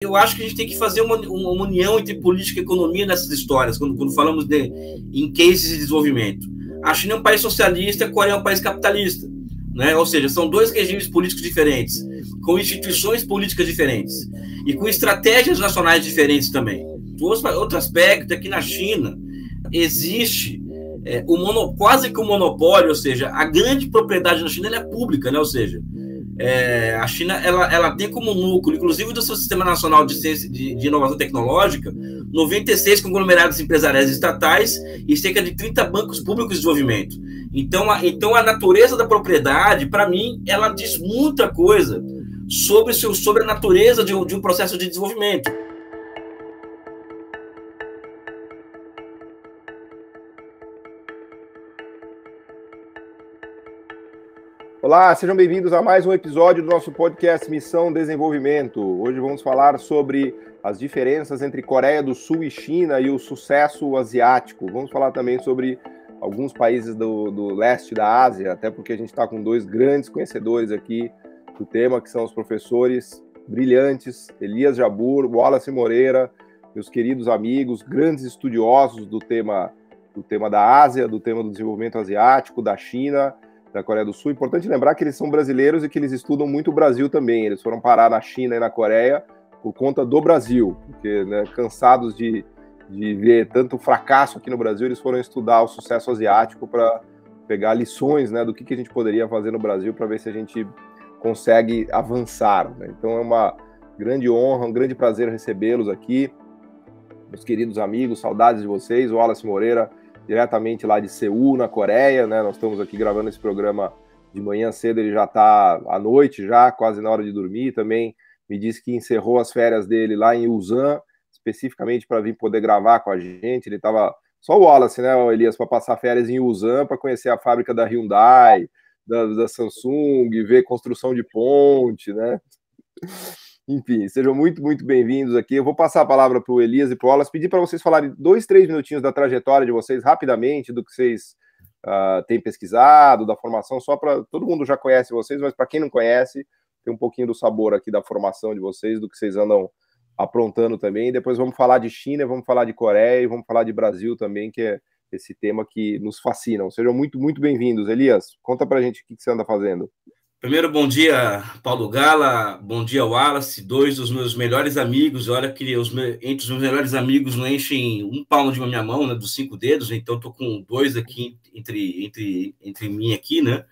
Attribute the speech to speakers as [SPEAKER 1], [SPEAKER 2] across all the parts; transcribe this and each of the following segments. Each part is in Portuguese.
[SPEAKER 1] Eu acho que a gente tem que fazer uma união entre política e economia nessas histórias, quando falamos em cases de desenvolvimento. A China é um país socialista, a Coreia é um país capitalista, né? Ou seja, são dois regimes políticos diferentes, com instituições políticas diferentes e com estratégias nacionais diferentes também. Outro aspecto é que na China existe quase que um monopólio, ou seja, a grande propriedade na China é pública, né? Ou seja, a China ela tem como núcleo, inclusive do seu Sistema Nacional de Inovação Tecnológica, 96 conglomerados empresariais estatais e cerca de 30 bancos públicos de desenvolvimento. Então a natureza da propriedade, para mim, ela diz muita coisa sobre a natureza de um processo de desenvolvimento.
[SPEAKER 2] Olá, sejam bem-vindos a mais um episódio do nosso podcast Missão Desenvolvimento. Hoje vamos falar sobre as diferenças entre Coreia do Sul e China e o sucesso asiático. Vamos falar também sobre alguns países do leste da Ásia, até porque a gente está com dois grandes conhecedores aqui do tema, que são os professores brilhantes, Elias Jabbour, Wallace Moreira, meus queridos amigos, grandes estudiosos do tema da Ásia, do tema do desenvolvimento asiático, da China, da Coreia do Sul. Importante lembrar que eles são brasileiros e que eles estudam muito o Brasil também. Eles foram parar na China e na Coreia por conta do Brasil, porque, né, cansados de ver tanto fracasso aqui no Brasil, eles foram estudar o sucesso asiático para pegar lições, né, do que a gente poderia fazer no Brasil para ver se a gente consegue avançar, né? Então é uma grande honra, um grande prazer recebê-los aqui, meus queridos amigos, saudades de vocês. O Wallace Moreira, diretamente lá de Seul, na Coreia, né? Nós estamos aqui gravando esse programa de manhã cedo, ele já está à noite, já quase na hora de dormir. Também me disse que encerrou as férias dele lá em Ulsan, especificamente para vir poder gravar com a gente. Ele estava, só o Wallace, né, Elias, para passar férias em Ulsan, para conhecer a fábrica da Hyundai, da Samsung, ver construção de ponte, né? Enfim, sejam muito, muito bem-vindos aqui. Eu vou passar a palavra para o Elias e para o Wallace, pedir para vocês falarem 2-3 minutinhos da trajetória de vocês, rapidamente, do que vocês têm pesquisado, da formação, só para... Todo mundo já conhece vocês, mas para quem não conhece, tem um pouquinho do sabor aqui da formação de vocês, do que vocês andam aprontando também. E depois vamos falar de China, vamos falar de Coreia e vamos falar de Brasil também, que é esse tema que nos fascina. Sejam muito, muito bem-vindos. Elias, conta para a gente o que você anda fazendo.
[SPEAKER 1] Primeiro, bom dia, Paulo Gala, bom dia, Wallace, dois dos meus melhores amigos. Olha que entre os meus melhores amigos não enchem um palmo de minha mão, né, dos 5 dedos, então estou com 2 aqui entre mim aqui, né?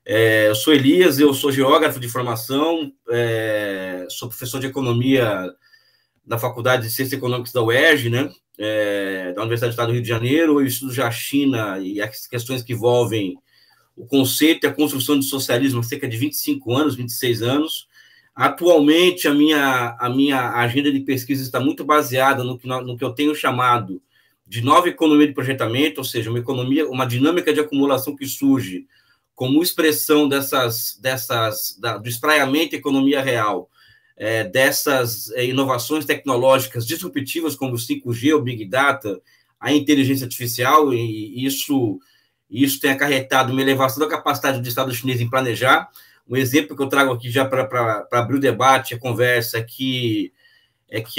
[SPEAKER 1] Eu sou Elias, eu sou geógrafo de formação, sou professor de economia da Faculdade de Ciências Econômicas da UERJ, né? Da Universidade do Estado do Rio de Janeiro. Eu estudo já a China e as questões que envolvem o conceito e a construção de socialismo há cerca de 25 anos, 26 anos. Atualmente, a minha agenda de pesquisa está muito baseada no que eu tenho chamado de nova economia de projetamento, ou seja, uma dinâmica de acumulação que surge como expressão do espraiamento da economia real, dessas inovações tecnológicas disruptivas como o 5G, o Big Data, a inteligência artificial, e isso tem acarretado uma elevação da capacidade do Estado chinês em planejar. Um exemplo que eu trago aqui já para abrir o debate, a conversa, é que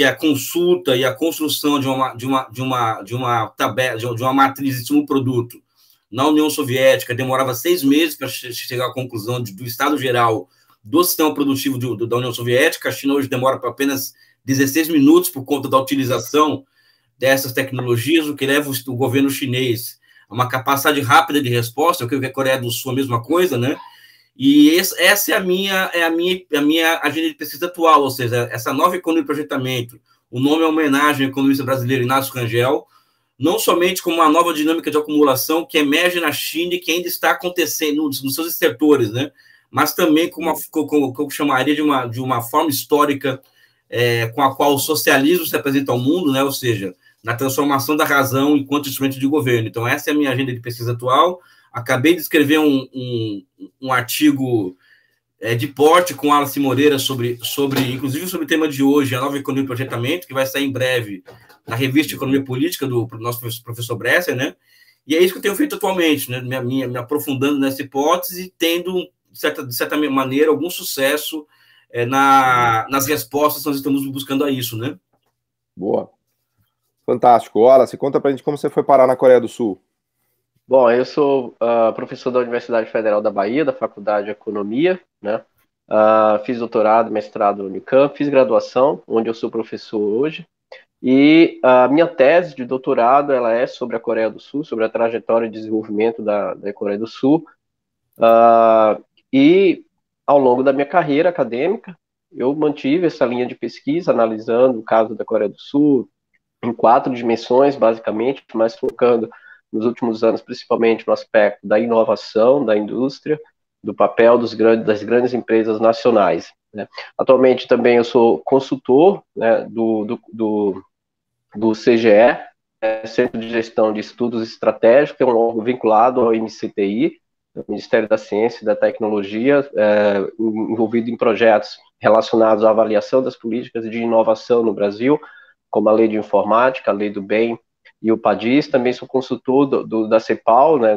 [SPEAKER 1] a consulta e a construção de uma matriz de um produto na União Soviética demorava 6 meses para chegar à conclusão do estado geral do sistema produtivo da União Soviética. A China hoje demora para apenas 16 minutos por conta da utilização dessas tecnologias, o que leva o governo chinês uma capacidade rápida de resposta. Eu creio que a Coreia do Sul é a mesma coisa, né? E essa é a minha agenda de pesquisa atual, ou seja, essa nova economia de projetamento. O nome é homenagem ao economista brasileiro Inácio Rangel, não somente como uma nova dinâmica de acumulação que emerge na China e que ainda está acontecendo nos seus setores, né? Mas também como eu chamaria de uma forma histórica com a qual o socialismo se apresenta ao mundo, né? Ou seja, na transformação da razão enquanto instrumento de governo. Então, essa é a minha agenda de pesquisa atual. Acabei de escrever um artigo de porte com Wallace Moreira inclusive sobre o tema de hoje, a nova economia de projetamento, que vai sair em breve na revista de Economia Política do nosso professor Bresser, né? E é isso que eu tenho feito atualmente, né? Me aprofundando nessa hipótese e tendo, de certa maneira, algum sucesso nas respostas que nós estamos buscando a isso, né?
[SPEAKER 2] Boa. Fantástico. Wallace, conta pra gente como você foi parar na Coreia do Sul.
[SPEAKER 3] Bom, eu sou professor da Universidade Federal da Bahia, da Faculdade de Economia, né? Fiz doutorado, mestrado no Unicamp, fiz graduação, onde eu sou professor hoje. E a minha tese de doutorado ela é sobre a Coreia do Sul, sobre a trajetória de desenvolvimento da Coreia do Sul. E ao longo da minha carreira acadêmica, eu mantive essa linha de pesquisa, analisando o caso da Coreia do Sul em 4 dimensões, basicamente, mas focando nos últimos anos, principalmente no aspecto da inovação, da indústria, do papel das grandes empresas nacionais, né? Atualmente também eu sou consultor, né, do CGE, Centro de Gestão de Estudos Estratégicos, que é um órgão vinculado ao MCTI, Ministério da Ciência e da Tecnologia, envolvido em projetos relacionados à avaliação das políticas de inovação no Brasil, como a Lei de Informática, a Lei do Bem e o PADIS. Também sou consultor da CEPAL, né,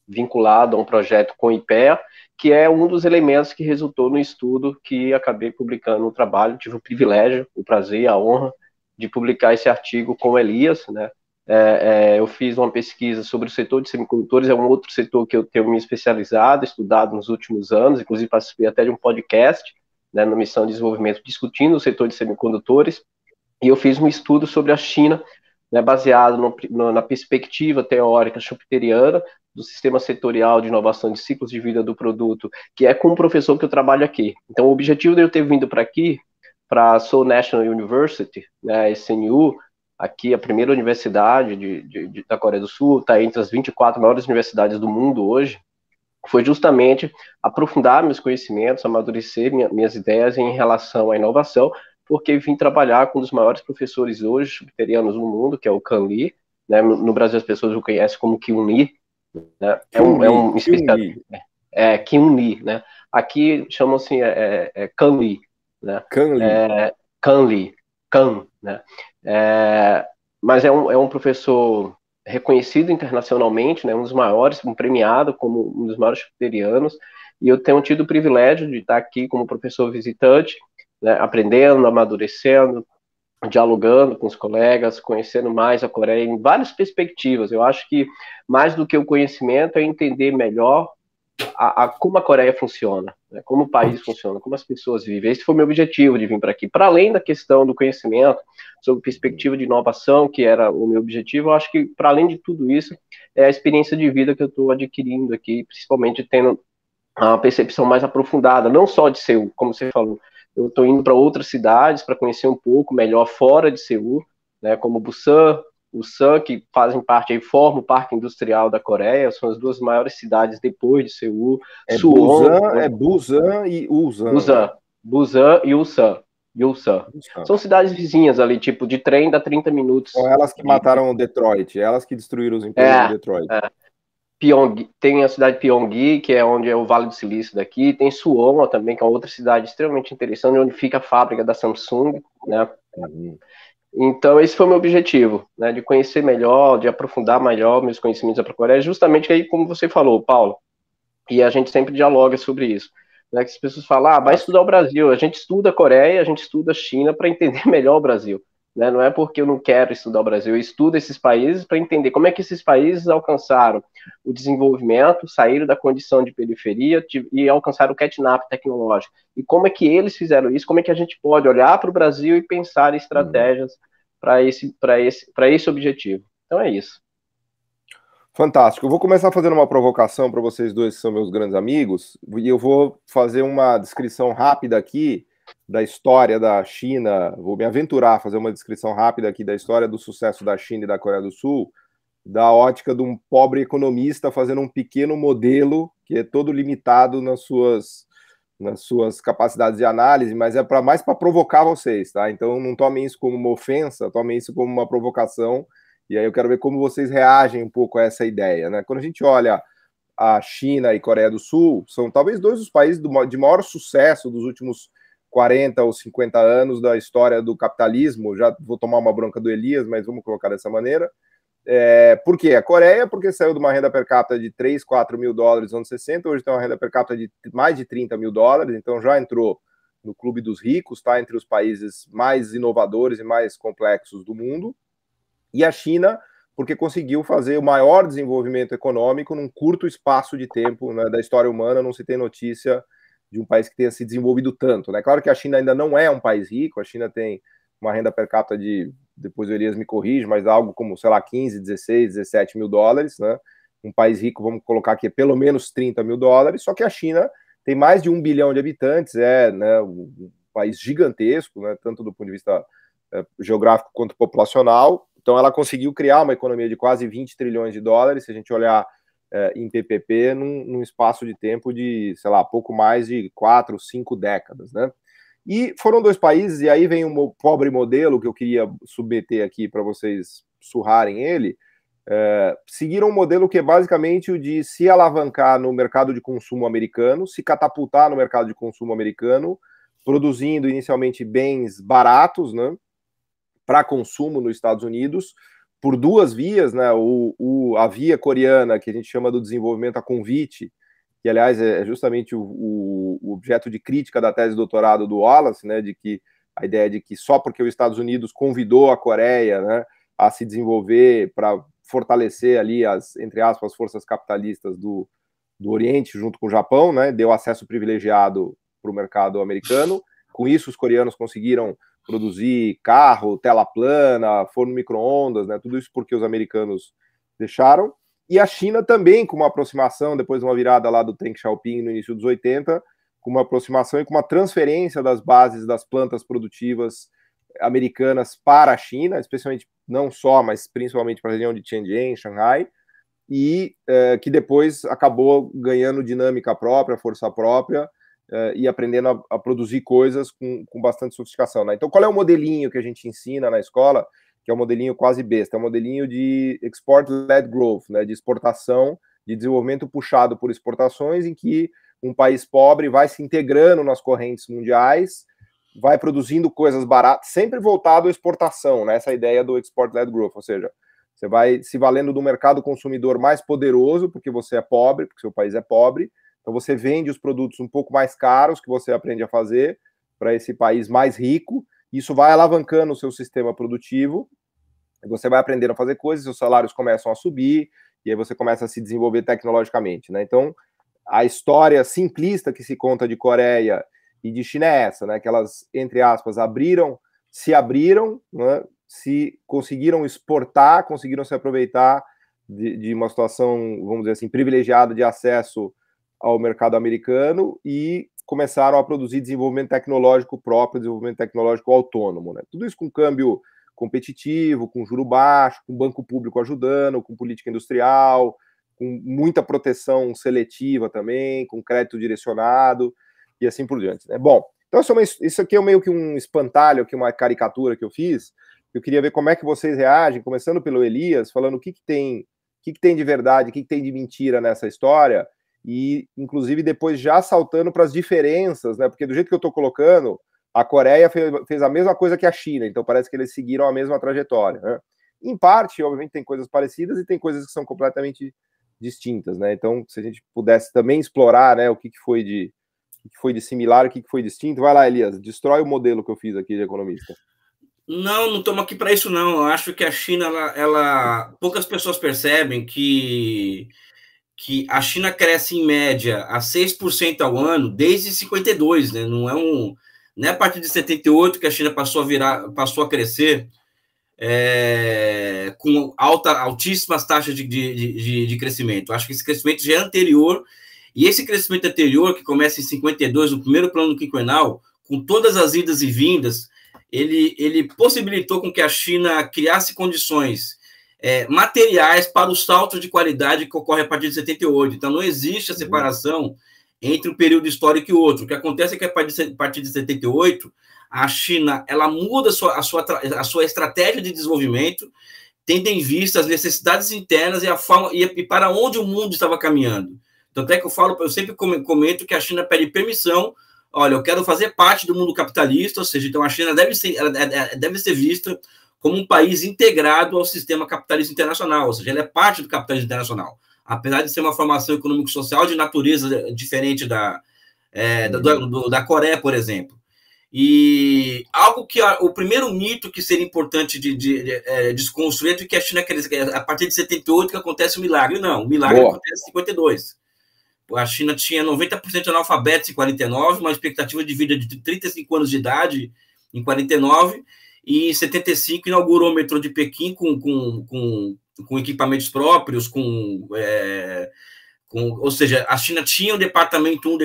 [SPEAKER 3] vinculado a um projeto com o IPEA, que é um dos elementos que resultou no estudo que acabei publicando no trabalho. Tive o privilégio, o prazer, a honra de publicar esse artigo com o Elias, né? Eu fiz uma pesquisa sobre o setor de semicondutores, é um outro setor que eu tenho me especializado, estudado nos últimos anos, inclusive participei até de um podcast, né, na Missão de Desenvolvimento, discutindo o setor de semicondutores, e eu fiz um estudo sobre a China, né, baseado na perspectiva teórica schumpeteriana do sistema setorial de inovação de ciclos de vida do produto, que é com o professor que eu trabalho aqui. Então, o objetivo de eu ter vindo para aqui, para a Seoul National University, né, SNU, aqui a primeira universidade da Coreia do Sul, está entre as 24 maiores universidades do mundo hoje, foi justamente aprofundar meus conhecimentos, amadurecer minhas ideias em relação à inovação, porque vim trabalhar com um dos maiores professores hoje schumpeterianos no mundo, que é o Kan Lee, né? No Brasil as pessoas o conhecem como Kyung Lee, né? Um especialista, Kyung Lee, né? Aqui chamam-se Kan Lee, né? Kan Lee, né? Mas é um professor reconhecido internacionalmente, né? Um dos maiores, um premiado como um dos maiores schumpeterianos, e eu tenho tido o privilégio de estar aqui como professor visitante, né, aprendendo, amadurecendo, dialogando com os colegas, conhecendo mais a Coreia em várias perspectivas. Eu acho que mais do que o conhecimento é entender melhor como a Coreia funciona, né, como o país funciona, como as pessoas vivem. Esse foi o meu objetivo de vir para aqui. Para além da questão do conhecimento, sobre perspectiva de inovação, que era o meu objetivo, eu acho que, para além de tudo isso, é a experiência de vida que eu estou adquirindo aqui, principalmente tendo uma percepção mais aprofundada, não só de Seul, como você falou. Eu estou indo para outras cidades para conhecer um pouco melhor fora de Seul, né, como Busan, Ulsan, que fazem parte aí, formam o Parque Industrial da Coreia, são as 2 maiores cidades depois de Seul.
[SPEAKER 2] Suwon, Busan e Ulsan.
[SPEAKER 3] Busan e Ulsan. São cidades vizinhas ali, tipo, de trem dá 30 minutos.
[SPEAKER 2] São elas que mataram Detroit, elas que destruíram os empregos de Detroit.
[SPEAKER 3] Tem a cidade de Pyongyang, que é onde é o Vale do Silício daqui, tem Suwon também, que é outra cidade extremamente interessante, onde fica a fábrica da Samsung, né? Então, esse foi o meu objetivo, né, de conhecer melhor, de aprofundar melhor meus conhecimentos para a Coreia, justamente aí, como você falou, Paulo, e a gente sempre dialoga sobre isso, né, que as pessoas falam, vai estudar o Brasil, a gente estuda a Coreia, a gente estuda a China para entender melhor o Brasil. Né? Não é porque eu não quero estudar o Brasil, eu estudo esses países para entender como é que esses países alcançaram o desenvolvimento, saíram da condição de periferia e alcançaram o catch-up tecnológico. E como é que eles fizeram isso, como é que a gente pode olhar para o Brasil e pensar em estratégias para esse objetivo. Então é isso.
[SPEAKER 2] Fantástico. Eu vou começar fazendo uma provocação para vocês dois, que são meus grandes amigos, e eu vou fazer uma descrição rápida aqui da história da China, vou me aventurar a fazer uma descrição rápida aqui da história do sucesso da China e da Coreia do Sul, da ótica de um pobre economista fazendo um pequeno modelo que é todo limitado nas suas capacidades de análise, mas é mais para provocar vocês, tá? Então não tomem isso como uma ofensa, tomem isso como uma provocação, e aí eu quero ver como vocês reagem um pouco a essa ideia, né? Quando a gente olha a China e Coreia do Sul, são talvez 2 dos países de maior sucesso dos últimos 40 ou 50 anos da história do capitalismo. Já vou tomar uma bronca do Elias, mas vamos colocar dessa maneira. Por quê? A Coreia, porque saiu de uma renda per capita de 3, 4 mil dólares nos anos 60, hoje tem uma renda per capita de mais de 30 mil dólares, então já entrou no clube dos ricos, está entre os países mais inovadores e mais complexos do mundo. E a China, porque conseguiu fazer o maior desenvolvimento econômico num curto espaço de tempo, né, da história humana. Não se tem notícia de um país que tenha se desenvolvido tanto, né? Claro que a China ainda não é um país rico, a China tem uma renda per capita de, depois o Elias me corrige, mas algo como, sei lá, 15, 16, 17 mil dólares, né? Um país rico, vamos colocar aqui, é pelo menos 30 mil dólares, só que a China tem mais de 1 bilhão de habitantes, né, um país gigantesco, né, tanto do ponto de vista geográfico quanto populacional. Então ela conseguiu criar uma economia de quase 20 trilhões de dólares, se a gente olhar em PPP, num espaço de tempo de, sei lá, pouco mais de 4, 5 décadas, né? E foram 2 países, e aí vem um pobre modelo que eu queria submeter aqui para vocês surrarem ele. Seguiram um modelo que é basicamente o de se alavancar no mercado de consumo americano, se catapultar no mercado de consumo americano, produzindo inicialmente bens baratos, né, para consumo nos Estados Unidos, por 2 vias, né, a via coreana, que a gente chama do desenvolvimento a convite, que, aliás, é justamente o objeto de crítica da tese de doutorado do Wallace, né, de que a ideia de que só porque os Estados Unidos convidou a Coreia, né, a se desenvolver para fortalecer ali as, entre aspas, forças capitalistas do Oriente junto com o Japão, né, deu acesso privilegiado para o mercado americano. Com isso, os coreanos conseguiram produzir carro, tela plana, forno micro-ondas, né, tudo isso porque os americanos deixaram. E a China também, com uma aproximação, depois de uma virada lá do Deng Xiaoping no início dos 80, com uma aproximação e com uma transferência das bases das plantas produtivas americanas para a China, especialmente, não só, mas principalmente para a região de Shenzhen, Shanghai, e que depois acabou ganhando dinâmica própria, força própria, e aprendendo a produzir coisas com bastante sofisticação, né? Então, qual é o modelinho que a gente ensina na escola? Que é um modelinho quase besta, é um modelinho de export-led growth, né, de exportação, de desenvolvimento puxado por exportações, em que um país pobre vai se integrando nas correntes mundiais, vai produzindo coisas baratas, sempre voltado à exportação, né, essa ideia do export-led growth, ou seja, você vai se valendo do mercado consumidor mais poderoso, porque você é pobre, porque seu país é pobre, então você vende os produtos um pouco mais caros que você aprende a fazer para esse país mais rico. Isso vai alavancando o seu sistema produtivo, você vai aprendendo a fazer coisas, seus salários começam a subir, e aí você começa a se desenvolver tecnologicamente, né? Então, a história simplista que se conta de Coreia e de China é essa, né? Que elas, entre aspas, se abriram, né? Se conseguiram exportar, conseguiram se aproveitar de uma situação, vamos dizer assim, privilegiada de acesso ao mercado americano e começaram a produzir desenvolvimento tecnológico próprio, desenvolvimento tecnológico autônomo, né? Tudo isso com câmbio competitivo, com juro baixo, com banco público ajudando, com política industrial, com muita proteção seletiva também, com crédito direcionado e assim por diante, né? Bom, então isso aqui é meio que um espantalho, aqui uma caricatura que eu fiz. Eu queria ver como é que vocês reagem, começando pelo Elias, falando o que tem de verdade, o que tem de mentira nessa história, e, inclusive, depois já saltando para as diferenças, né? Porque do jeito que eu estou colocando, a Coreia fez a mesma coisa que a China, então parece que eles seguiram a mesma trajetória, né? Em parte, obviamente, tem coisas parecidas e tem coisas que são completamente distintas, né? Então, se a gente pudesse também explorar, né, o que foi de similar, o que foi distinto. Vai lá, Elias, destrói o modelo que eu fiz aqui de economista.
[SPEAKER 1] Não estamos aqui para isso, não. Eu acho que a China, poucas pessoas percebem que a China cresce em média a 6% ao ano desde 52, né? Não é a partir de 78 que a China passou a crescer com altíssimas taxas de crescimento. Acho que esse crescimento já é anterior, e esse crescimento anterior, que começa em 52, no primeiro plano quinquenal, com todas as idas e vindas, ele possibilitou com que a China criasse condições materiais para o salto de qualidade que ocorre a partir de 78. Então, não existe a separação entre um período histórico e outro. O que acontece é que, a partir de 78, a China ela muda a sua estratégia de desenvolvimento, tendo em vista as necessidades internas e para onde o mundo estava caminhando. Tanto é que eu sempre comento que a China pede permissão. Olha, eu quero fazer parte do mundo capitalista, ou seja, então a China deve ser vista como um país integrado ao sistema capitalista internacional, ou seja, ele é parte do capitalismo internacional, apesar de ser uma formação econômico-social de natureza diferente da Coreia, por exemplo. E algo que o primeiro mito que seria importante de desconstruir é que a China a partir de 78 que acontece o milagre. Não, o milagre acontece em 52. A China tinha 90% de analfabetos em 49, uma expectativa de vida de 35 anos de idade em 49, e em 75 inaugurou o metrô de Pequim com equipamentos próprios, ou seja, a China tinha um departamento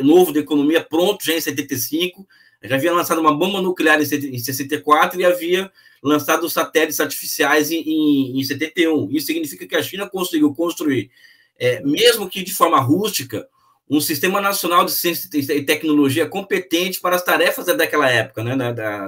[SPEAKER 1] novo de economia pronto já em 75, já havia lançado uma bomba nuclear em 64 e havia lançado os satélites artificiais em 71. Isso significa que a China conseguiu construir, mesmo que de forma rústica, um sistema nacional de ciência e tecnologia competente para as tarefas daquela época, né,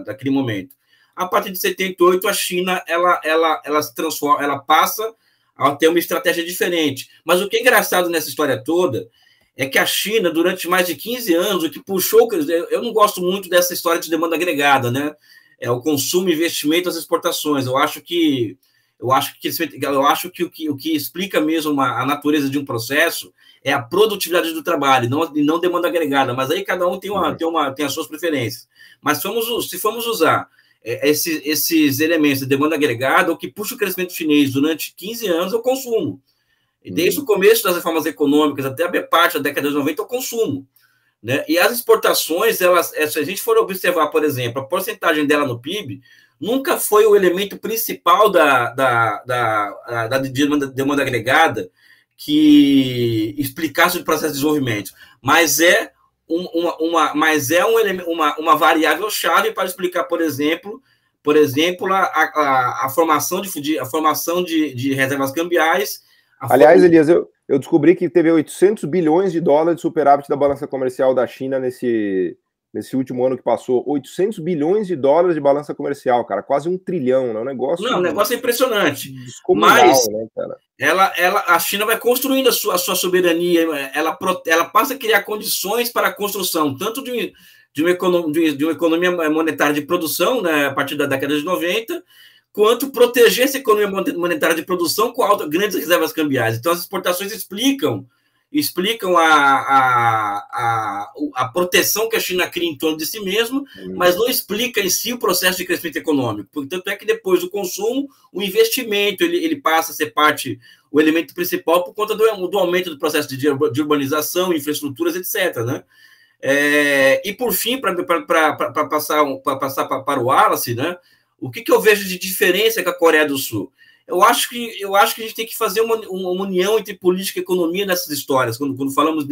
[SPEAKER 1] daquele momento. A partir de 78, a China ela se transforma, ela passa a ter uma estratégia diferente. Mas o que é engraçado nessa história toda é que a China, durante mais de 15 anos, o que puxou... Eu não gosto muito dessa história de demanda agregada, né? É o consumo, investimento, as exportações. Eu acho que o que explica mesmo a natureza de um processo é a produtividade do trabalho, não demanda agregada. Mas aí cada um tem as suas preferências. Mas se formos usar esses elementos de demanda agregada, o que puxa o crescimento chinês durante 15 anos é o consumo. Desde o começo das reformas econômicas até a parte da década de 90 é o consumo, né? E as exportações, se a gente for observar, por exemplo, a porcentagem dela no PIB, nunca foi o elemento principal da demanda agregada que explicasse o processo de desenvolvimento, mas é uma variável chave para explicar, por exemplo, a formação de reservas cambiais.
[SPEAKER 2] Aliás, Elias, eu descobri que teve 800 bilhões de dólares de superávit da balança comercial da China nesse último ano que passou. 800 bilhões de dólares de balança comercial, cara, quase 1 trilhão, né? Um
[SPEAKER 1] negócio é impressionante.
[SPEAKER 2] Mas, né, cara?
[SPEAKER 1] A China vai construindo a sua soberania, ela passa a criar condições para a construção, tanto de uma economia monetária de produção, né, a partir da década de 90, quanto proteger essa economia monetária de produção com grandes reservas cambiais. Então, as exportações explicam a proteção que a China cria em torno de si mesma, mas não explica em si o processo de crescimento econômico. Portanto, é que depois do consumo, o investimento ele passa a ser o elemento principal por conta do aumento do processo de urbanização, infraestruturas, etc., né? E, por fim, para passar para o Wallace, né? O que eu vejo de diferença com a Coreia do Sul? Eu acho que a gente tem que fazer uma união entre política e economia nessas histórias, quando falamos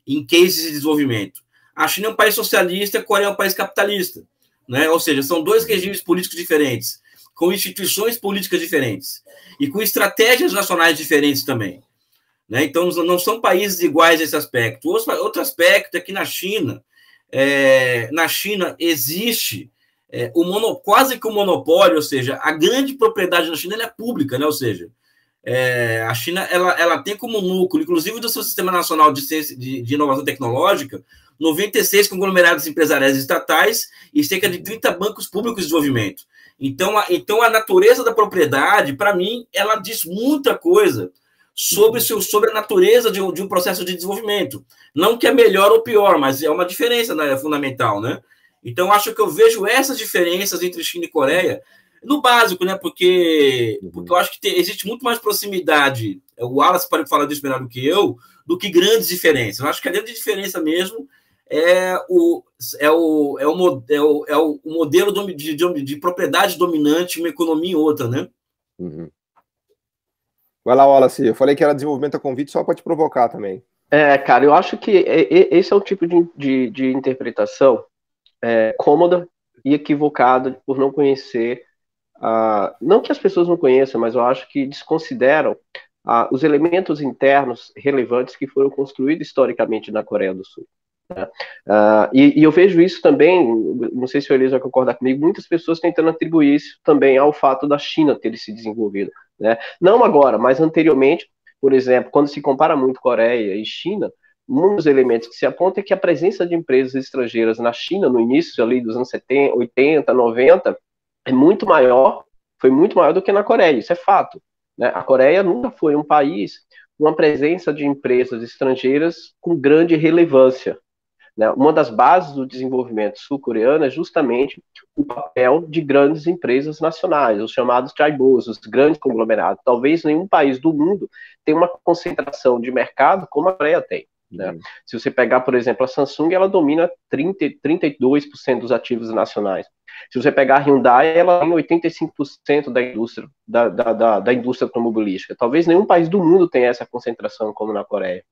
[SPEAKER 1] em cases de desenvolvimento. A China é um país socialista, a Coreia é um país capitalista, né? Ou seja, são dois regimes políticos diferentes, com instituições políticas diferentes e com estratégias nacionais diferentes também, né? Então, não são países iguais nesse aspecto. Outro aspecto é que na China existe quase que um monopólio, ou seja, a grande propriedade na China é pública, né? Ou seja, a China ela tem como núcleo, inclusive do seu Sistema Nacional de Inovação Tecnológica, 96 conglomerados empresariais estatais e cerca de 30 bancos públicos de desenvolvimento. Então a natureza da propriedade, para mim, ela diz muita coisa sobre a natureza de um processo de desenvolvimento. Não que é melhor ou pior, mas é uma diferença, né, fundamental, né? Então, acho que eu vejo essas diferenças entre China e Coreia no básico, né? Porque eu acho que existe muito mais proximidade. O Wallace pode falar disso melhor do que eu, do que grandes diferenças. Eu acho que a grande diferença mesmo é o modelo de propriedade dominante, uma economia em outra, né?
[SPEAKER 2] Uhum. Vai lá, Wallace. Eu falei que era desenvolvimento a convite só para te provocar também.
[SPEAKER 3] Cara, eu acho que esse é o tipo de interpretação cômoda e equivocada por não conhecer, não que as pessoas não conheçam, mas eu acho que desconsideram os elementos internos relevantes que foram construídos historicamente na Coreia do Sul. Né? E eu vejo isso também, não sei se o Elias vai concordar comigo, muitas pessoas tentando atribuir isso também ao fato da China ter se desenvolvido. Né? Não agora, mas anteriormente, por exemplo, quando se compara muito Coreia e China, um dos elementos que se aponta é que a presença de empresas estrangeiras na China, no início ali dos anos 70, 80, 90, é muito maior foi muito maior do que na Coreia, isso é fato, né? A Coreia nunca foi um país com uma presença de empresas estrangeiras com grande relevância, né? Uma das bases do desenvolvimento sul-coreano é justamente o papel de grandes empresas nacionais, os chamados chaebol, os grandes conglomerados. Talvez nenhum país do mundo tenha uma concentração de mercado como a Coreia tem. Né? Se você pegar, por exemplo, a Samsung, ela domina 32% dos ativos nacionais. Se você pegar a Hyundai, ela tem 85% da indústria, da indústria automobilística. Talvez nenhum país do mundo tenha essa concentração como na Coreia.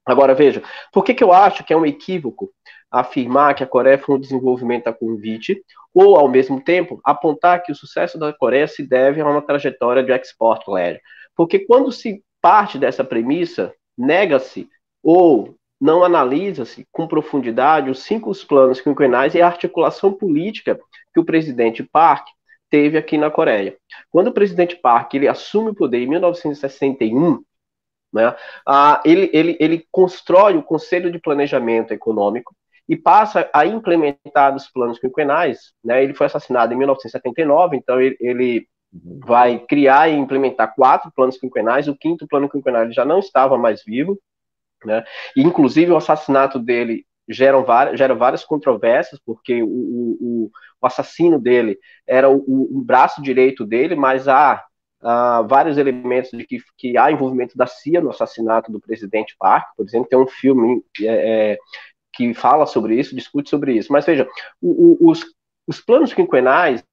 [SPEAKER 3] Agora, veja, por que eu acho que é um equívoco afirmar que a Coreia foi um desenvolvimento a convite, ou, ao mesmo tempo, apontar que o sucesso da Coreia se deve a uma trajetória de export-led? Porque quando se parte dessa premissa, nega-se ou não analisa-se com profundidade os 5 planos quinquenais e a articulação política que o presidente Park teve aqui na Coreia. Quando o presidente Park ele assume o poder em 1961, né, ele constrói o Conselho de Planejamento Econômico e passa a implementar os planos quinquenais. Né, ele foi assassinado em 1979, então ele vai criar e implementar 4 planos quinquenais. O 5º plano quinquenal ele já não estava mais vivo, né, e inclusive o assassinato dele gera várias controvérsias, porque o assassino dele era o braço direito dele, mas há vários elementos de que há envolvimento da CIA no assassinato do presidente Park. Por exemplo, tem um filme que fala sobre isso, discute sobre isso. Mas veja, os planos quinquenais,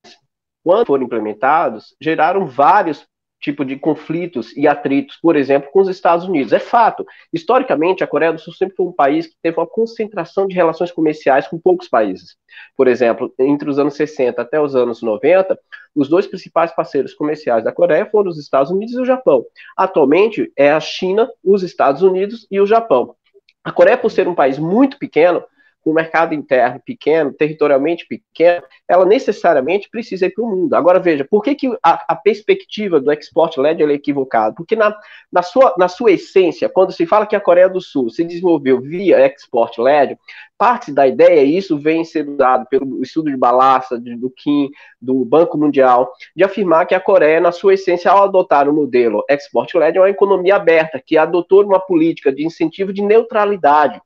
[SPEAKER 3] quando foram implementados, geraram vários tipos de conflitos e atritos, por exemplo, com os Estados Unidos. É fato. Historicamente, a Coreia do Sul sempre foi um país que teve uma concentração de relações comerciais com poucos países. Por exemplo, entre os anos 60 até os anos 90, os 2 principais parceiros comerciais da Coreia foram os Estados Unidos e o Japão. Atualmente, é a China, os Estados Unidos e o Japão. A Coreia, por ser um país muito pequeno, com um mercado interno pequeno, territorialmente pequeno, ela necessariamente precisa ir para o mundo. Agora, veja, por que a perspectiva do export-led é equivocada? Porque na sua essência, quando se fala que a Coreia do Sul se desenvolveu via export-led, parte da ideia, e isso vem sendo dado pelo estudo de Balassa, do Kim, do Banco Mundial, de afirmar que a Coreia, na sua essência, ao adotar o modelo export-led, é uma economia aberta, que adotou uma política de incentivo de neutralidade,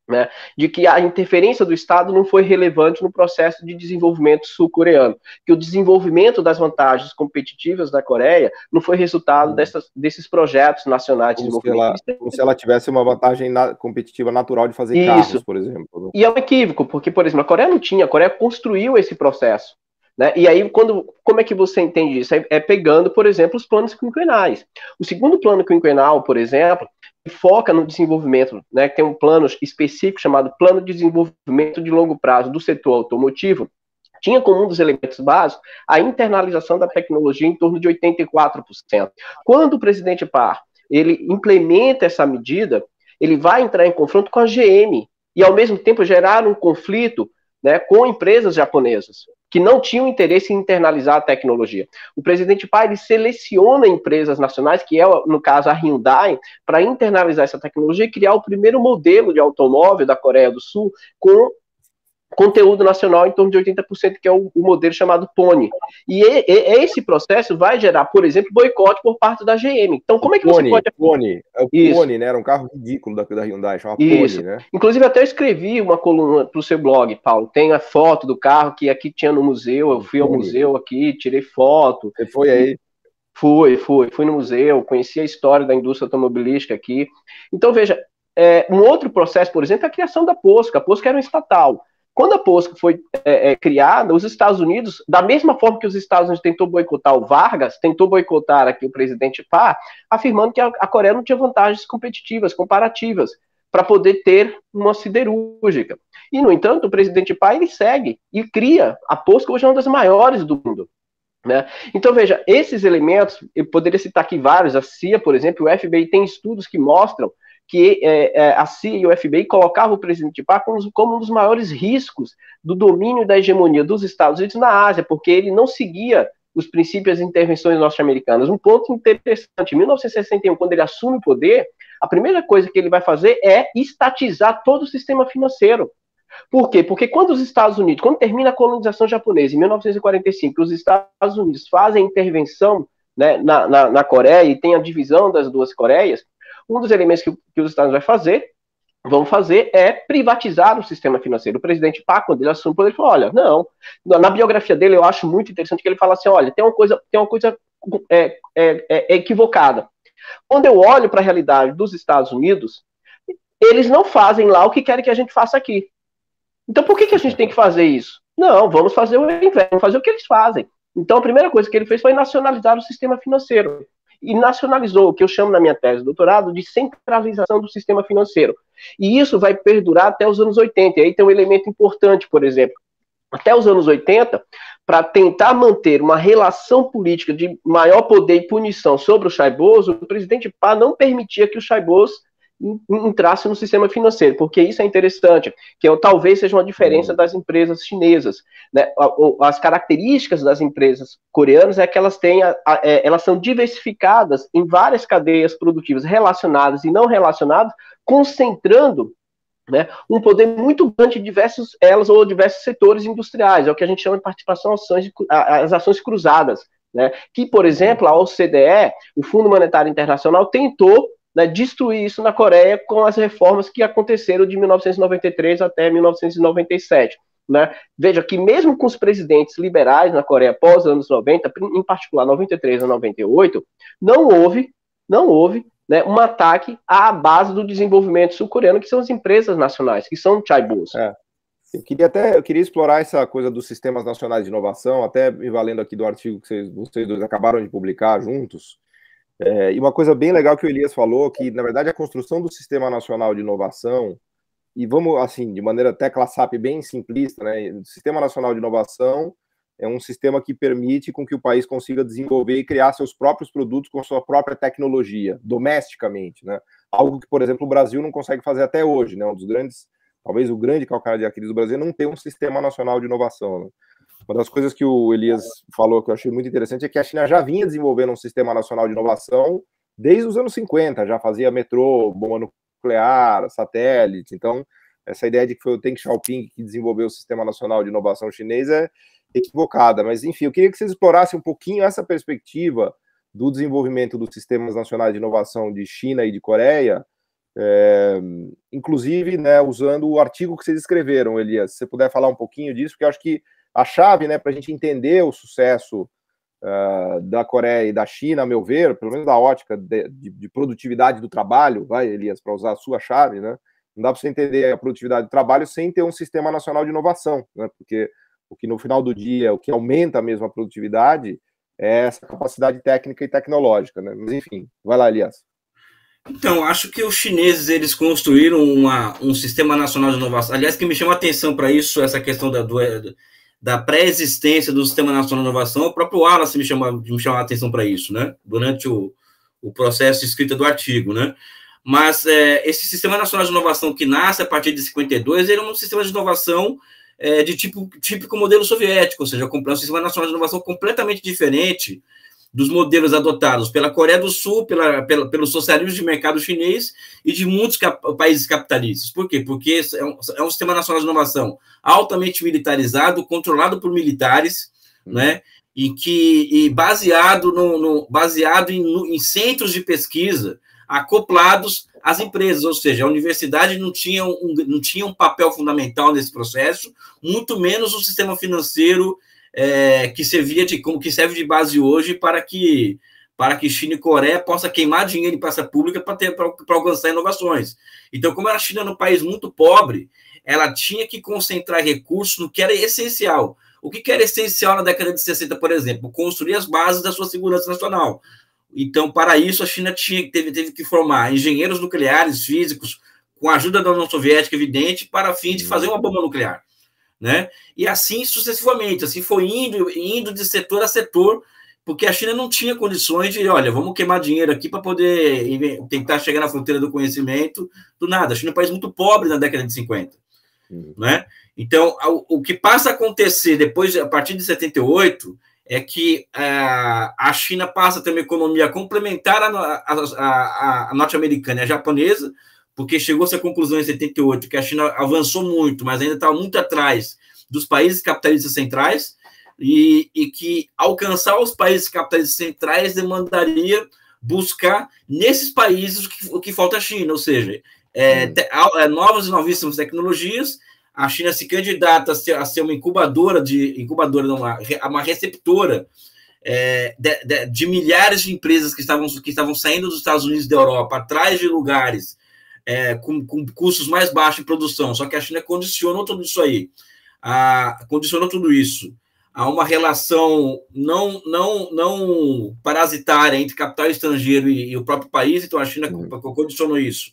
[SPEAKER 3] né, de que a interferência do Estado não foi relevante no processo de desenvolvimento sul-coreano, que o desenvolvimento das vantagens competitivas da Coreia não foi resultado desses projetos nacionais de desenvolvimento.
[SPEAKER 2] Como se ela tivesse uma vantagem competitiva natural de fazer carros, por exemplo. Né?
[SPEAKER 3] E é um equívoco, porque, por exemplo, a Coreia não tinha, a Coreia construiu esse processo. Né? E aí, como é que você entende isso? É pegando, por exemplo, os planos quinquenais. O 2º plano quinquenal, por exemplo, foca no desenvolvimento, né, tem um plano específico chamado Plano de Desenvolvimento de Longo Prazo do Setor Automotivo, tinha como um dos elementos básicos a internalização da tecnologia em torno de 84%. Quando o presidente Park ele implementa essa medida, ele vai entrar em confronto com a GM e, ao mesmo tempo, gerar um conflito, né, com empresas japonesas, que não tinham interesse em internalizar a tecnologia. O presidente Park ele seleciona empresas nacionais, que é, no caso, a Hyundai, para internalizar essa tecnologia e criar o primeiro modelo de automóvel da Coreia do Sul com conteúdo nacional em torno de 80%, que é o modelo chamado Pony. E esse processo vai gerar, por exemplo, boicote por parte da GM. Então, como é que você pode...
[SPEAKER 2] Pony, é o Pony, né? Era um carro ridículo da Hyundai, chamava Pony, né?
[SPEAKER 3] Inclusive, até eu escrevi uma coluna para o seu blog, Paulo. Tem a foto do carro que aqui tinha no museu. Eu fui ao museu aqui, tirei foto.
[SPEAKER 2] Você foi aí?
[SPEAKER 3] Fui no museu, conheci a história da indústria automobilística aqui. Então, veja, um outro processo, por exemplo, é a criação da POSCO. A POSCO era um estatal. Quando a POSCO foi criada, os Estados Unidos, da mesma forma que os Estados Unidos tentou boicotar o Vargas, tentou boicotar aqui o presidente Park, afirmando que a Coreia não tinha vantagens competitivas, comparativas, para poder ter uma siderúrgica. E, no entanto, o presidente Park ele segue e cria. A POSCO hoje é uma das maiores do mundo. Né? Então, veja, esses elementos, eu poderia citar aqui vários, a CIA, por exemplo, o FBI tem estudos que mostram que a CIA e o FBI colocavam o presidente Park como um dos maiores riscos do domínio da hegemonia dos Estados Unidos na Ásia, porque ele não seguia os princípios e intervenções norte-americanas. Um ponto interessante, em 1961, quando ele assume o poder, a primeira coisa que ele vai fazer é estatizar todo o sistema financeiro. Por quê? Porque quando os Estados Unidos, quando termina a colonização japonesa, em 1945, os Estados Unidos fazem intervenção, né, na Coreia e tem a divisão das duas Coreias, um dos elementos que os Estados Unidos vão fazer é privatizar o sistema financeiro. O presidente Park, quando ele assume o poder, ele falou, olha, não, na biografia dele eu acho muito interessante que ele fala assim, olha, tem uma coisa equivocada. Quando eu olho para a realidade dos Estados Unidos, eles não fazem lá o que querem que a gente faça aqui. Então por que a gente tem que fazer isso? Não, vamos fazer o inverso, vamos fazer o que eles fazem. Então a primeira coisa que ele fez foi nacionalizar o sistema financeiro. E nacionalizou o que eu chamo na minha tese de doutorado de centralização do sistema financeiro. E isso vai perdurar até os anos 80. E aí tem um elemento importante, por exemplo. Até os anos 80, para tentar manter uma relação política de maior poder e punição sobre o Chaiboso, o presidente Park não permitia que o Chaiboso entrasse no sistema financeiro, porque isso é interessante, que talvez seja uma diferença das empresas chinesas, né? As características das empresas coreanas é que elas elas são diversificadas em várias cadeias produtivas relacionadas e não relacionadas, concentrando, né, um poder muito grande de diversos setores industriais, é o que a gente chama de participação as ações cruzadas, né? Que, por exemplo, a OCDE, o Fundo Monetário Internacional, tentou, né, destruir isso na Coreia com as reformas que aconteceram de 1993 até 1997. Né? Veja que mesmo com os presidentes liberais na Coreia pós anos 90, em particular 93 a 98, não houve, né, um ataque à base do desenvolvimento sul-coreano, que são as empresas nacionais, que são chaebol.
[SPEAKER 2] Eu queria explorar essa coisa dos sistemas nacionais de inovação, até me valendo aqui do artigo que vocês dois acabaram de publicar juntos. E uma coisa bem legal que o Elias falou, que na verdade a construção do Sistema Nacional de Inovação, e vamos assim, de maneira até classap bem simplista, né? O Sistema Nacional de Inovação é um sistema que permite com que o país consiga desenvolver e criar seus próprios produtos com sua própria tecnologia, domesticamente, né? Algo que, por exemplo, o Brasil não consegue fazer até hoje, né? Um dos grandes, talvez o grande calcanhar de Aquiles do Brasil não tem um Sistema Nacional de Inovação, né? Uma das coisas que o Elias falou que eu achei muito interessante é que a China já vinha desenvolvendo um sistema nacional de inovação desde os anos 50, já fazia metrô, bomba nuclear, satélite. Então, essa ideia de que foi o Deng Xiaoping que desenvolveu o Sistema Nacional de Inovação chinês é equivocada. Mas, enfim, eu queria que vocês explorassem um pouquinho essa perspectiva do desenvolvimento dos sistemas nacionais de inovação de China e de Coreia, inclusive, né, usando o artigo que vocês escreveram, Elias. Se você puder falar um pouquinho disso, porque eu acho que a chave, né, para a gente entender o sucesso da Coreia e da China, a meu ver, pelo menos da ótica de produtividade do trabalho, vai, Elias, para usar a sua chave, né? Não dá para você entender a produtividade do trabalho sem ter um sistema nacional de inovação, né? Porque o que no final do dia, o que aumenta mesmo a produtividade é essa capacidade técnica e tecnológica, né? Mas enfim, vai lá, Elias.
[SPEAKER 1] Então, acho que os chineses, eles construíram um sistema nacional de inovação. Aliás, que me chama a atenção para isso, essa questão da pré-existência do Sistema Nacional de Inovação, o próprio Wallace me chamou a atenção para isso, né? Durante o processo de escrita do artigo, né? Mas esse Sistema Nacional de Inovação que nasce a partir de 52, ele é um sistema de inovação de típico modelo soviético, ou seja, um Sistema Nacional de Inovação completamente diferente dos modelos adotados pela Coreia do Sul, pelo socialismo de mercado chinês e de muitos países capitalistas. Por quê? Porque é um sistema nacional de inovação altamente militarizado, controlado por militares, né? E baseado em centros de pesquisa acoplados às empresas, ou seja, a universidade não tinha um papel fundamental nesse processo, muito menos o sistema financeiro que serve de base hoje para que China e Coreia possam queimar dinheiro em praça pública para alcançar inovações. Então, como a China era um país muito pobre, ela tinha que concentrar recursos no que era essencial. O que era essencial na década de 60, por exemplo? Construir as bases da sua segurança nacional. Então, para isso, a China teve que formar engenheiros nucleares, físicos, com a ajuda da União Soviética, evidente, para fim de fazer uma bomba nuclear. Né? E assim sucessivamente, assim foi indo de setor a setor, porque a China não tinha condições de, olha, vamos queimar dinheiro aqui para poder tentar chegar na fronteira do conhecimento do nada. A China é um país muito pobre na década de 50. Né? Então, o que passa a acontecer depois, a partir de 78, é que a China passa a ter uma economia complementar à norte-americana e à japonesa, porque chegou-se à conclusão em 78 que a China avançou muito, mas ainda estava muito atrás dos países capitalistas centrais, e que alcançar os países capitalistas centrais demandaria buscar nesses países o que falta à China, ou seja, novas e novíssimas tecnologias. A China se candidata a ser uma uma receptora de milhares de empresas que estavam saindo dos Estados Unidos e da Europa, atrás de lugares com custos mais baixos de produção. Só que a China condicionou tudo isso aí, a uma relação não parasitária entre capital estrangeiro e o próprio país. Então a China condicionou isso.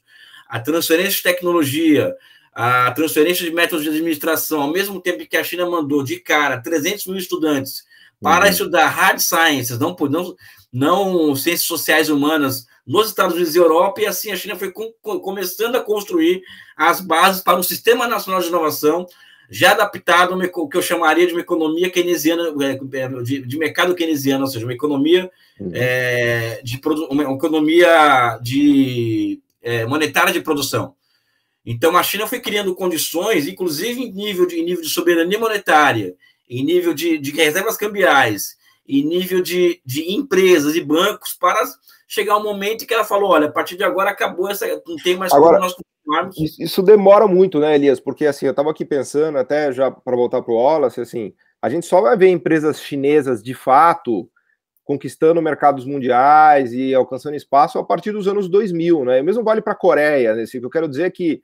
[SPEAKER 1] A transferência de tecnologia, a transferência de métodos de administração, ao mesmo tempo que a China mandou de cara 300 mil estudantes para estudar hard sciences, não ciências sociais humanas, nos Estados Unidos e Europa, e assim a China foi começando a construir as bases para um sistema nacional de inovação, já adaptado ao que eu chamaria de uma economia keynesiana, de mercado keynesiano, ou seja, uma economia monetária de produção. Então, a China foi criando condições, inclusive em nível de soberania monetária, em nível de reservas cambiais, em nível de empresas e bancos, para chegar um momento em que ela falou, olha, a partir de agora acabou, não tem mais como nós continuarmos.
[SPEAKER 2] Isso demora muito, né, Elias? Porque, assim, eu estava aqui pensando, até já para voltar para o Wallace, assim, a gente só vai ver empresas chinesas, de fato, conquistando mercados mundiais e alcançando espaço a partir dos anos 2000, né? O mesmo vale para a Coreia, né? Assim, o que eu quero dizer é que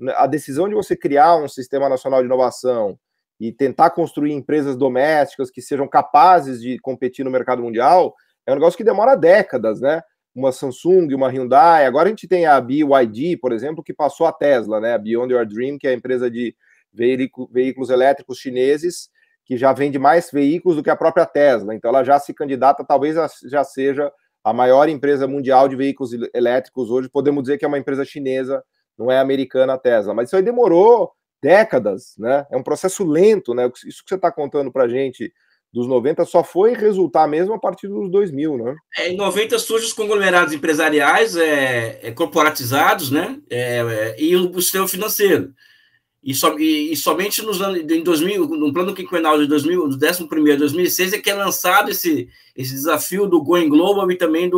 [SPEAKER 2] a decisão de você criar um sistema nacional de inovação e tentar construir empresas domésticas que sejam capazes de competir no mercado mundial é um negócio que demora décadas, né? Uma Samsung, uma Hyundai, agora a gente tem a BYD, por exemplo, que passou a Tesla, né? A Beyond Your Dream, que é a empresa de veículos elétricos chineses, que já vende mais veículos do que a própria Tesla. Então ela já se candidata, talvez já seja a maior empresa mundial de veículos elétricos hoje. Podemos dizer que é uma empresa chinesa, não é americana a Tesla. Mas isso aí demorou décadas, né? É um processo lento, né? Isso que você está contando para a gente dos 90 só foi resultar mesmo a partir dos 2000, né?
[SPEAKER 1] Em 90 surgem os conglomerados empresariais corporatizados, né? E o sistema financeiro. E somente em 2000, no plano quinquenal de 2000, do 11º a 2006, é que é lançado esse desafio do Going Global e também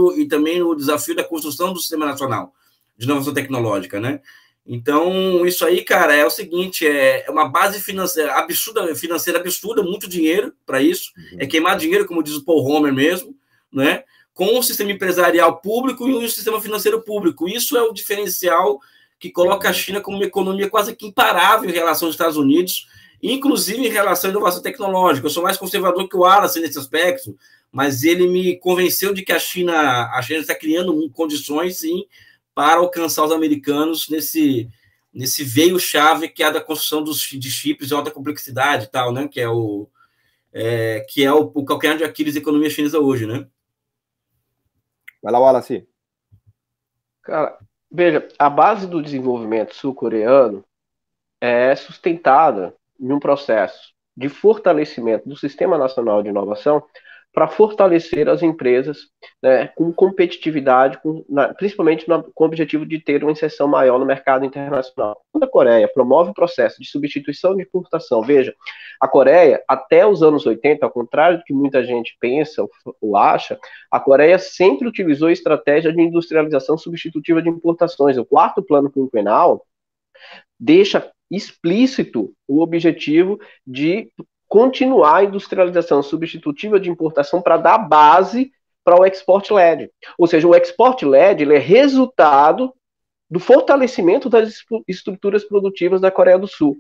[SPEAKER 1] o desafio da construção do Sistema Nacional de Inovação Tecnológica, né? Então, isso aí, cara, é o seguinte, é uma base financeira absurda, muito dinheiro para isso, é queimar dinheiro, como diz o Paul Romer mesmo, né? Com o sistema empresarial público e o sistema financeiro público. Isso é o diferencial que coloca a China como uma economia quase que imparável em relação aos Estados Unidos, inclusive em relação à inovação tecnológica. Eu sou mais conservador que o Wallace nesse aspecto, mas ele me convenceu de que a China está criando condições, sim, para alcançar os americanos nesse veio-chave que é a da construção de chips de alta complexidade e tal, né? Que é o calcanhar de Aquiles da economia chinesa hoje, né?
[SPEAKER 2] Vai lá, Wallace.
[SPEAKER 3] Cara, veja, a base do desenvolvimento sul-coreano é sustentada em um processo de fortalecimento do Sistema Nacional de Inovação para fortalecer as empresas, né, com competitividade, principalmente com o objetivo de ter uma inserção maior no mercado internacional. Quando a Coreia promove o processo de substituição de importação, veja, a Coreia, até os anos 80, ao contrário do que muita gente pensa ou acha, a Coreia sempre utilizou a estratégia de industrialização substitutiva de importações. O 4º plano quinquenal deixa explícito o objetivo de continuar a industrialização substitutiva de importação para dar base para o export-led. Ou seja, o export-led ele é resultado do fortalecimento das estruturas produtivas da Coreia do Sul.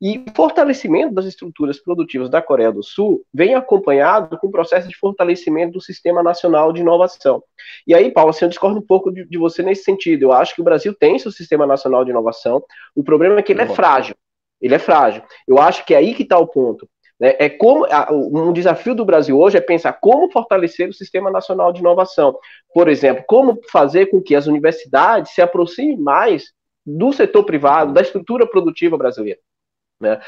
[SPEAKER 3] E o fortalecimento das estruturas produtivas da Coreia do Sul vem acompanhado com o processo de fortalecimento do Sistema Nacional de Inovação. E aí, Paulo, assim, eu discordo um pouco de você nesse sentido. Eu acho que o Brasil tem seu Sistema Nacional de Inovação. O problema é que ele é frágil. Ele é frágil. Eu acho que é aí que está o ponto. Um desafio do Brasil hoje é pensar como fortalecer o Sistema Nacional de Inovação. Por exemplo, como fazer com que as universidades se aproximem mais do setor privado, da estrutura produtiva brasileira. Né?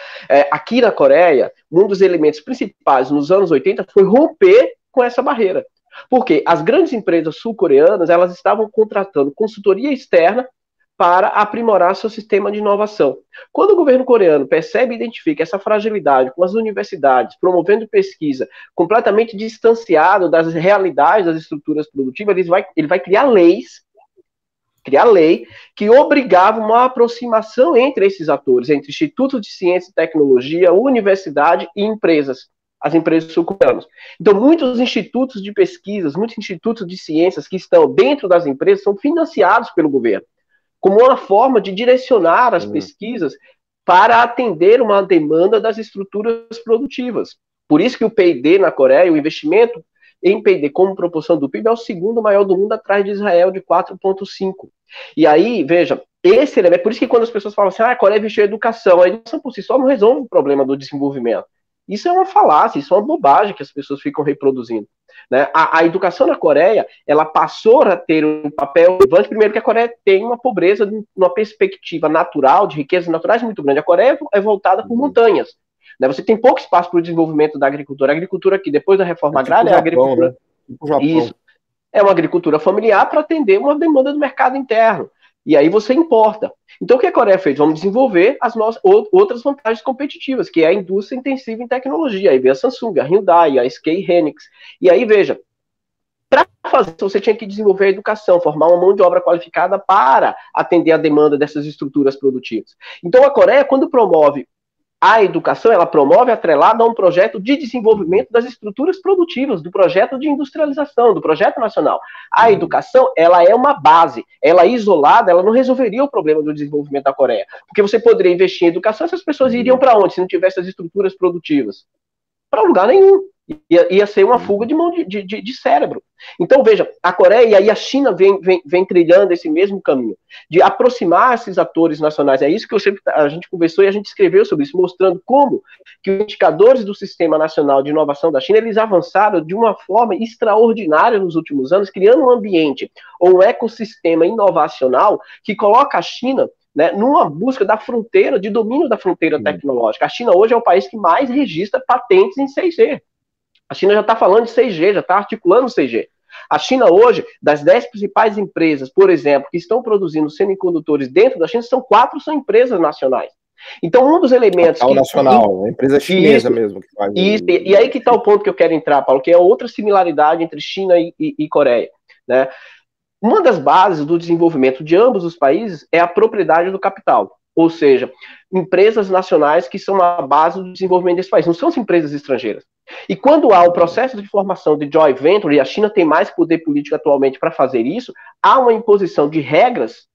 [SPEAKER 3] Aqui na Coreia, um dos elementos principais nos anos 80 foi romper com essa barreira. Porque as grandes empresas sul-coreanas elas estavam contratando consultoria externa para aprimorar seu sistema de inovação. Quando o governo coreano percebe e identifica essa fragilidade com as universidades, promovendo pesquisa completamente distanciado das realidades das estruturas produtivas, ele vai criar lei que obrigava uma aproximação entre esses atores, entre institutos de ciência e tecnologia, universidade e empresas, as empresas sul-coreanas. Então, muitos institutos de pesquisas, muitos institutos de ciências que estão dentro das empresas são financiados pelo governo, como uma forma de direcionar as pesquisas para atender uma demanda das estruturas produtivas. Por isso que o P&D na Coreia, o investimento em P&D como proporção do PIB é o segundo maior do mundo, atrás de Israel, de 4,5. E aí, veja, esse elemento, por isso que quando as pessoas falam assim, a Coreia investiu em educação, a educação por si só não resolve o problema do desenvolvimento. Isso é uma falácia, isso é uma bobagem que as pessoas ficam reproduzindo. Né? A educação na Coreia, ela passou a ter um papel relevante, primeiro que a Coreia tem uma pobreza, uma perspectiva natural, de riquezas naturais muito grande. A Coreia é voltada por montanhas. Né? Você tem pouco espaço para o desenvolvimento da agricultura. A agricultura aqui, depois da reforma agrária, é a agricultura...
[SPEAKER 2] Né? Tipo Japão.
[SPEAKER 3] Isso. É uma agricultura familiar para atender uma demanda do mercado interno. E aí você importa. Então, o que a Coreia fez? Vamos desenvolver as outras vantagens competitivas, que é a indústria intensiva em tecnologia. Aí veio a Samsung, a Hyundai, a SK Hynix. E aí, veja, para fazer isso, você tinha que desenvolver a educação, formar uma mão de obra qualificada para atender a demanda dessas estruturas produtivas. Então, a Coreia, quando promove a educação, ela promove atrelada a um projeto de desenvolvimento das estruturas produtivas, do projeto de industrialização, do projeto nacional. A educação, ela é uma base. Ela isolada, ela não resolveria o problema do desenvolvimento da Coreia. Porque você poderia investir em educação, essas pessoas iriam para onde, se não tivesse as estruturas produtivas? Para lugar nenhum. Ia ser uma fuga de mão de cérebro. Então, veja, a Coreia e aí a China vem trilhando esse mesmo caminho, de aproximar esses atores nacionais. É isso que a gente conversou e a gente escreveu sobre isso, mostrando como que os indicadores do Sistema Nacional de Inovação da China, eles avançaram de uma forma extraordinária nos últimos anos, criando um ambiente ou um ecossistema inovacional que coloca a China, né, numa busca da fronteira, de domínio da fronteira tecnológica. A China hoje é o país que mais registra patentes em 6G. A China já está falando de 6G, já está articulando 6G. A China hoje, das 10 principais empresas, por exemplo, que estão produzindo semicondutores dentro da China, 4 são empresas nacionais. Então, um dos elementos...
[SPEAKER 2] nacional, a empresa chinesa mesmo. Que faz
[SPEAKER 3] e aí que está o ponto que eu quero entrar, Paulo, que é outra similaridade entre China e Coreia. Né? Uma das bases do desenvolvimento de ambos os países é a propriedade do capital. Ou seja, empresas nacionais que são a base do desenvolvimento desse país, não são as empresas estrangeiras. E quando há o processo de formação de joint venture, e a China tem mais poder político atualmente para fazer isso, há uma imposição de regras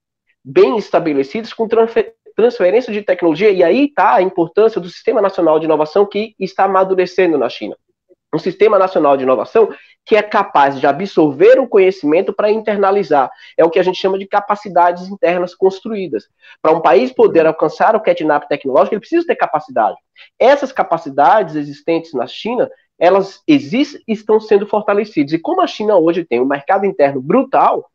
[SPEAKER 3] bem estabelecidas com transferência de tecnologia, e aí está a importância do Sistema Nacional de Inovação que está amadurecendo na China. Um Sistema Nacional de Inovação que é capaz de absorver o conhecimento para internalizar. É o que a gente chama de capacidades internas construídas. Para um país poder alcançar o catch-up tecnológico, ele precisa ter capacidade. Essas capacidades existentes na China, elas existem e estão sendo fortalecidas. E como a China hoje tem um mercado interno brutal,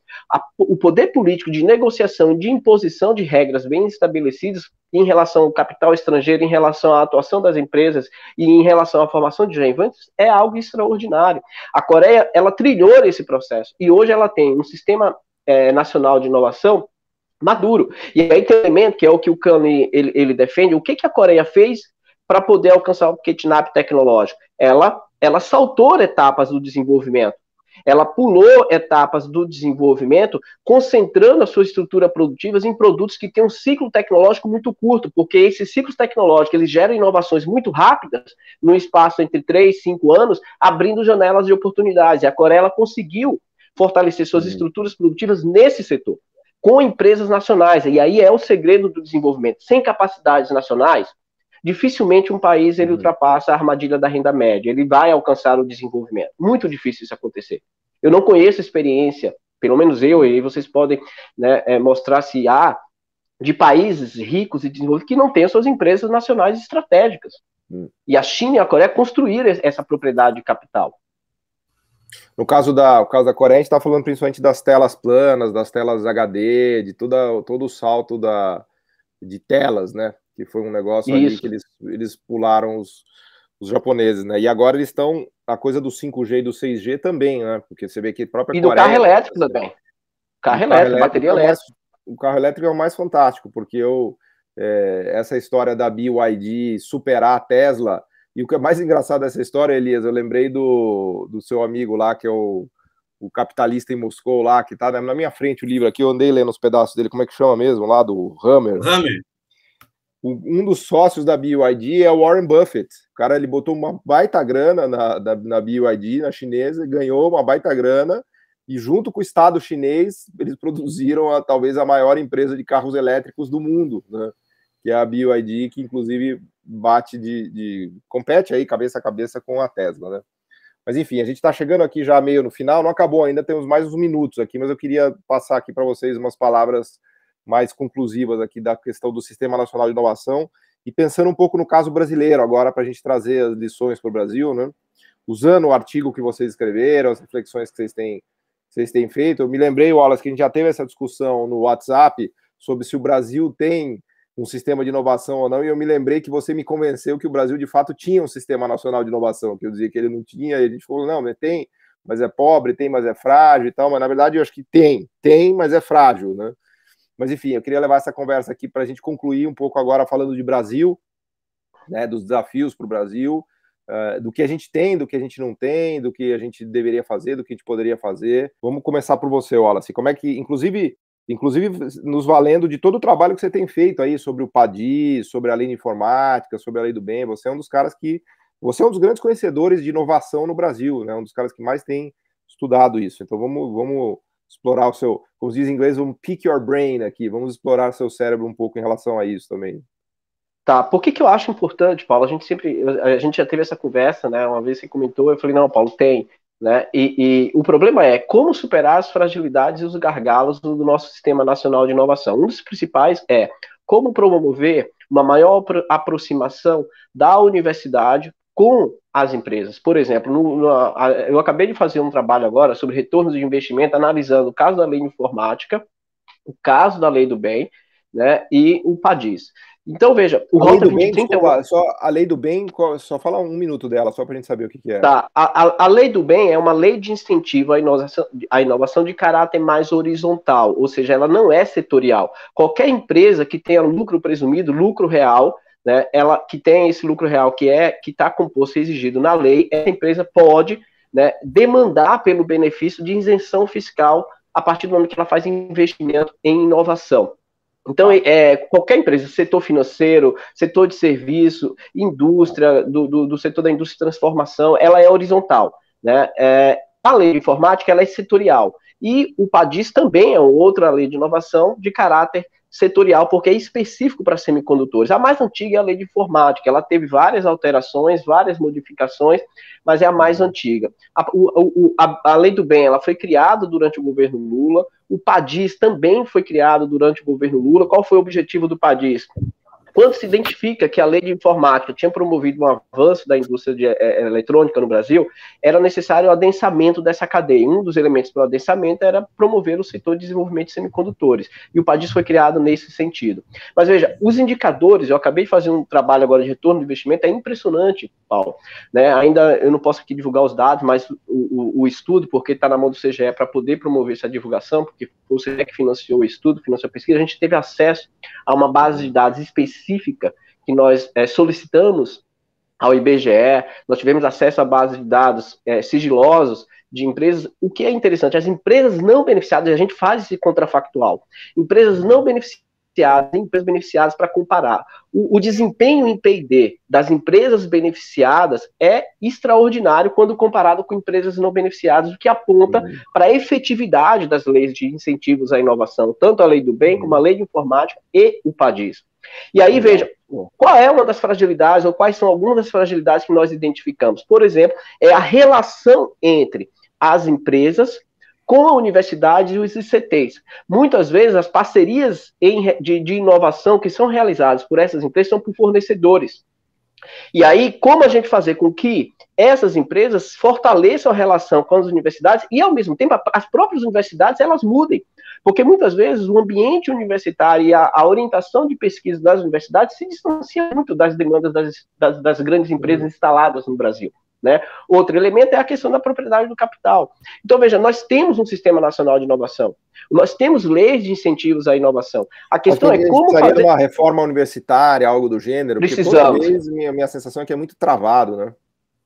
[SPEAKER 3] o poder político de negociação e de imposição de regras bem estabelecidas em relação ao capital estrangeiro, em relação à atuação das empresas e em relação à formação de joint ventures é algo extraordinário. A Coreia, ela trilhou esse processo e hoje ela tem um sistema nacional de inovação maduro. E aí tem um elemento que é o que o Kanye ele defende. O que a Coreia fez para poder alcançar o catch-up tecnológico? Ela saltou etapas do desenvolvimento. Ela pulou etapas do desenvolvimento, concentrando a sua estrutura produtiva em produtos que têm um ciclo tecnológico muito curto, porque esses ciclos tecnológicos eles geram inovações muito rápidas, no espaço entre 3 e 5 anos, abrindo janelas de oportunidades. E a Coreia ela conseguiu fortalecer suas estruturas produtivas nesse setor, com empresas nacionais. E aí é o segredo do desenvolvimento. Sem capacidades nacionais, dificilmente um país ele ultrapassa a armadilha da renda média, ele vai alcançar o desenvolvimento. Muito difícil isso acontecer. Eu não conheço experiência, pelo menos eu, e vocês podem, né, mostrar se há, de países ricos e desenvolvidos que não têm suas empresas nacionais estratégicas. E a China e a Coreia construíram essa propriedade de capital.
[SPEAKER 2] No caso da Coreia, a gente está falando principalmente das telas planas, das telas HD, de todo o salto de telas, né? Que foi um negócio ali que eles pularam os japoneses, né? E agora eles estão, a coisa do 5G e do 6G também, né? Porque você vê que a própria
[SPEAKER 3] Coreia... E do carro elétrico também. Carro elétrico, bateria elétrica.
[SPEAKER 2] o carro elétrico é o mais fantástico, porque essa história da BYD superar a Tesla, e o que é mais engraçado dessa história, Elias, eu lembrei do seu amigo lá, que é o capitalista em Moscou lá, que tá na minha frente o livro aqui, eu andei lendo os pedaços dele, como é que chama mesmo, lá do Hammer. Um dos sócios da BYD é o Warren Buffett. O cara, ele botou uma baita grana na BYD, na chinesa, ganhou uma baita grana, e junto com o Estado chinês, eles produziram talvez a maior empresa de carros elétricos do mundo, né? Que é a BYD, que inclusive compete aí cabeça a cabeça com a Tesla, né? Mas enfim, a gente está chegando aqui já meio no final, não acabou ainda, temos mais uns minutos aqui, mas eu queria passar aqui para vocês umas palavras mais conclusivas aqui da questão do Sistema Nacional de Inovação, e pensando um pouco no caso brasileiro agora, para a gente trazer as lições para o Brasil, né? Usando o artigo que vocês escreveram, as reflexões que vocês têm feito. Eu me lembrei, Wallace, que a gente já teve essa discussão no WhatsApp sobre se o Brasil tem um sistema de inovação ou não, e eu me lembrei que você me convenceu que o Brasil, de fato, tinha um Sistema Nacional de Inovação, que eu dizia que ele não tinha, e a gente falou, não, mas tem, mas é pobre, tem, mas é frágil e tal, mas na verdade eu acho que tem, mas é frágil, né? Mas enfim, eu queria levar essa conversa aqui para a gente concluir um pouco agora falando de Brasil, né, dos desafios para o Brasil, do que a gente tem, do que a gente não tem, do que a gente deveria fazer, do que a gente poderia fazer. Vamos começar por você, Wallace. Como é que, inclusive nos valendo de todo o trabalho que você tem feito aí sobre o PADI, sobre a lei de informática, sobre a lei do bem, você é um dos caras você é um dos grandes conhecedores de inovação no Brasil, né? Um dos caras que mais tem estudado isso. Então vamos explorar o seu, como diz em inglês, vamos pick your brain aqui, vamos explorar seu cérebro um pouco em relação a isso também.
[SPEAKER 3] Tá, por que eu acho importante, Paulo? A gente já teve essa conversa, né? Uma vez você comentou, eu falei, não, Paulo, tem, né? E o problema é como superar as fragilidades e os gargalos do nosso Sistema Nacional de Inovação. Um dos principais é como promover uma maior aproximação da universidade com as empresas. Por exemplo, eu acabei de fazer um trabalho agora sobre retorno de investimento, analisando o caso da lei de informática, o caso da lei do bem, né, e o PADIS. Então, veja, o Rota 2030...
[SPEAKER 2] a lei do bem, só fala um minuto dela, só para a gente saber o que é.
[SPEAKER 3] Tá, a lei do bem é uma lei de incentivo à inovação de caráter mais horizontal, ou seja, ela não é setorial. Qualquer empresa que tenha lucro presumido, lucro real, né, ela que tem esse lucro real que está composto e exigido na lei, essa empresa pode, né, demandar pelo benefício de isenção fiscal a partir do momento que ela faz investimento em inovação. Então, qualquer empresa, setor financeiro, setor de serviço, indústria, do setor da indústria de transformação, ela é horizontal, né? A lei de informática, ela é setorial. E o PADIS também é outra lei de inovação de caráter setorial, porque é específico para semicondutores. A mais antiga é a lei de informática, ela teve várias alterações, várias modificações, mas é a mais antiga. A lei do bem, ela foi criada durante o governo Lula, o PADIS também foi criado durante o governo Lula. Qual foi o objetivo do PADIS? Quando se identifica que a lei de informática tinha promovido um avanço da indústria eletrônica no Brasil, era necessário o adensamento dessa cadeia. Um dos elementos para o adensamento era promover o setor de desenvolvimento de semicondutores. E o PADIS foi criado nesse sentido. Mas veja, os indicadores, eu acabei de fazer um trabalho agora de retorno de investimento, é impressionante, Paulo. Né? Ainda eu não posso aqui divulgar os dados, mas o estudo, porque está na mão do CGE para poder promover essa divulgação, porque foi o CGE que financiou o estudo, financiou a pesquisa, a gente teve acesso a uma base de dados específica que nós solicitamos ao IBGE, nós tivemos acesso a base de dados sigilosos de empresas. O que é interessante, as empresas não beneficiadas, a gente faz esse contrafactual, empresas não beneficiadas, empresas beneficiadas para comparar. O desempenho em P&D das empresas beneficiadas é extraordinário quando comparado com empresas não beneficiadas, o que aponta para a efetividade das leis de incentivos à inovação, tanto a lei do bem como a lei de informática e o PADIS. E aí, veja, qual é uma das fragilidades, ou quais são algumas das fragilidades que nós identificamos? Por exemplo, é a relação entre as empresas com a universidade e os ICTs. Muitas vezes, as parcerias de inovação que são realizadas por essas empresas são por fornecedores. E aí, como a gente fazer com que essas empresas fortaleçam a relação com as universidades e, ao mesmo tempo, as próprias universidades, elas mudem. Porque, muitas vezes, o ambiente universitário e a orientação de pesquisa das universidades se distancia muito das demandas das grandes empresas instaladas no Brasil. né? Outro elemento é a questão da propriedade do capital. Então, veja, nós temos um Sistema Nacional de Inovação, nós temos leis de incentivos à inovação. A questão é como
[SPEAKER 2] fazer uma reforma universitária, algo do gênero,
[SPEAKER 3] precisamos.
[SPEAKER 2] Porque toda vez minha sensação é que é muito travado, né?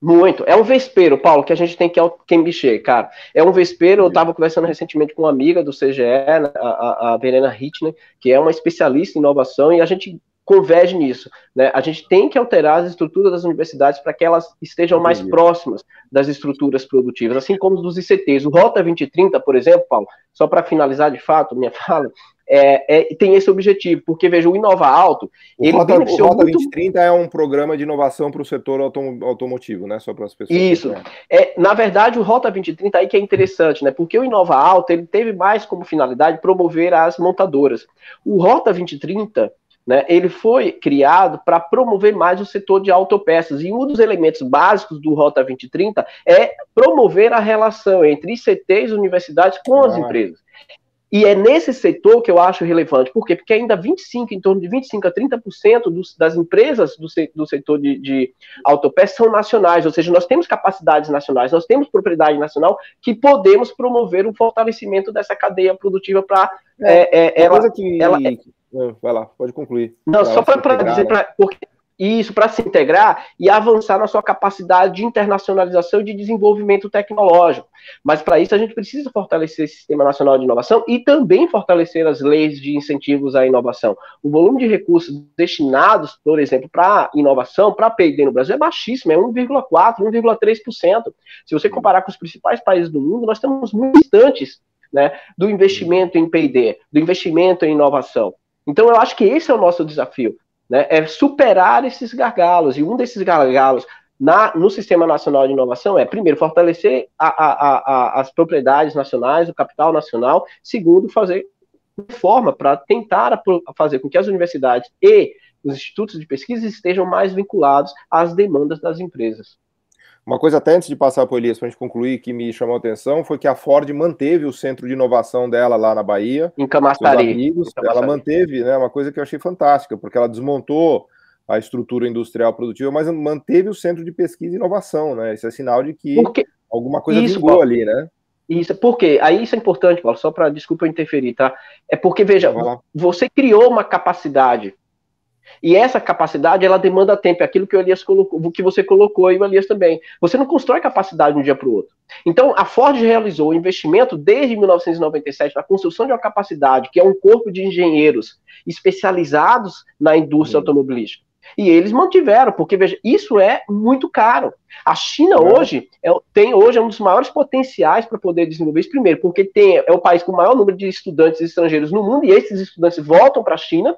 [SPEAKER 3] Muito. É um vespeiro, Paulo, que a gente tem que mexer, cara. É um vespeiro, eu estava conversando recentemente com uma amiga do CGE, a Verena Hittner, que é uma especialista em inovação, e a gente converge nisso, né? A gente tem que alterar as estruturas das universidades para que elas estejam mais próximas das estruturas produtivas, assim como dos ICTs. O Rota 2030, por exemplo, Paulo, só para finalizar de fato minha fala, tem esse objetivo, porque, veja, o Inova Alto,
[SPEAKER 2] o Rota 2030 é um programa de inovação para o setor automotivo, né? Só para as pessoas.
[SPEAKER 3] Isso. Na verdade, o Rota 2030 aí que é interessante, né? Porque o Inova Alto, ele teve mais como finalidade promover as montadoras. O Rota 2030, né, ele foi criado para promover mais o setor de autopeças, e um dos elementos básicos do Rota 2030 é promover a relação entre ICTs e universidades com as empresas. E é nesse setor que eu acho relevante. Por quê? Porque ainda em torno de 25% a 30% das empresas do setor de autopeças são nacionais, ou seja, nós temos capacidades nacionais, nós temos propriedade nacional que podemos promover o fortalecimento dessa cadeia produtiva para
[SPEAKER 2] vai lá, pode concluir.
[SPEAKER 3] Não, só para dizer, para se integrar e avançar na sua capacidade de internacionalização e de desenvolvimento tecnológico. Mas para isso a gente precisa fortalecer esse Sistema Nacional de Inovação e também fortalecer as leis de incentivos à inovação. O volume de recursos destinados, por exemplo, para inovação, para P&D no Brasil é baixíssimo, é 1,4%, 1,3%. Se você comparar com os principais países do mundo, nós estamos muito distantes, né, do investimento em P&D, do investimento em inovação. Então eu acho que esse é o nosso desafio, né, é superar esses gargalos, e um desses gargalos no Sistema Nacional de Inovação é, primeiro, fortalecer as propriedades nacionais, o capital nacional, segundo, fazer reforma para tentar fazer com que as universidades e os institutos de pesquisa estejam mais vinculados às demandas das empresas.
[SPEAKER 2] Uma coisa até antes de passar para o Elias, para a gente concluir, que me chamou a atenção, foi que a Ford manteve o centro de inovação dela lá na Bahia.
[SPEAKER 3] Em Camaçari.
[SPEAKER 2] Ela manteve, né, uma coisa que eu achei fantástica, porque ela desmontou a estrutura industrial produtiva, mas manteve o centro de pesquisa e inovação, né? Isso é sinal de que alguma coisa vingou ali, né?
[SPEAKER 3] Isso, porque aí isso é importante, Paulo, só para, desculpa eu interferir, tá? É porque, veja, você criou uma capacidade, e essa capacidade, ela demanda tempo, é aquilo que o Elias colocou, o que você colocou e o Elias também. Você não constrói capacidade de um dia para o outro. Então, a Ford realizou o investimento desde 1997 na construção de uma capacidade, que é um corpo de engenheiros especializados na indústria automobilística. E eles mantiveram, porque, veja, isso é muito caro. A China hoje tem um dos maiores potenciais para poder desenvolver isso, primeiro, porque é o país com o maior número de estudantes estrangeiros no mundo, e esses estudantes voltam para a China.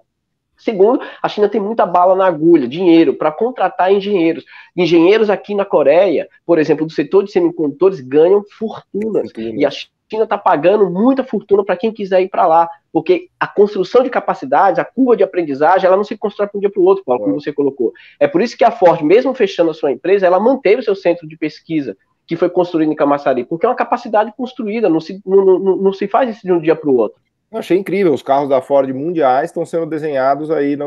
[SPEAKER 3] Segundo, a China tem muita bala na agulha, dinheiro, para contratar engenheiros. Engenheiros aqui na Coreia, por exemplo, do setor de semicondutores, ganham fortunas. E a China está pagando muita fortuna para quem quiser ir para lá. Porque a construção de capacidades, a curva de aprendizagem, ela não se constrói de um dia para o outro, Paulo, como você colocou. É por isso que a Ford, mesmo fechando a sua empresa, ela manteve o seu centro de pesquisa, que foi construído em Camaçari, porque é uma capacidade construída, não se faz isso de um dia para o outro.
[SPEAKER 2] Eu achei incrível, os carros da Ford mundiais estão sendo desenhados aí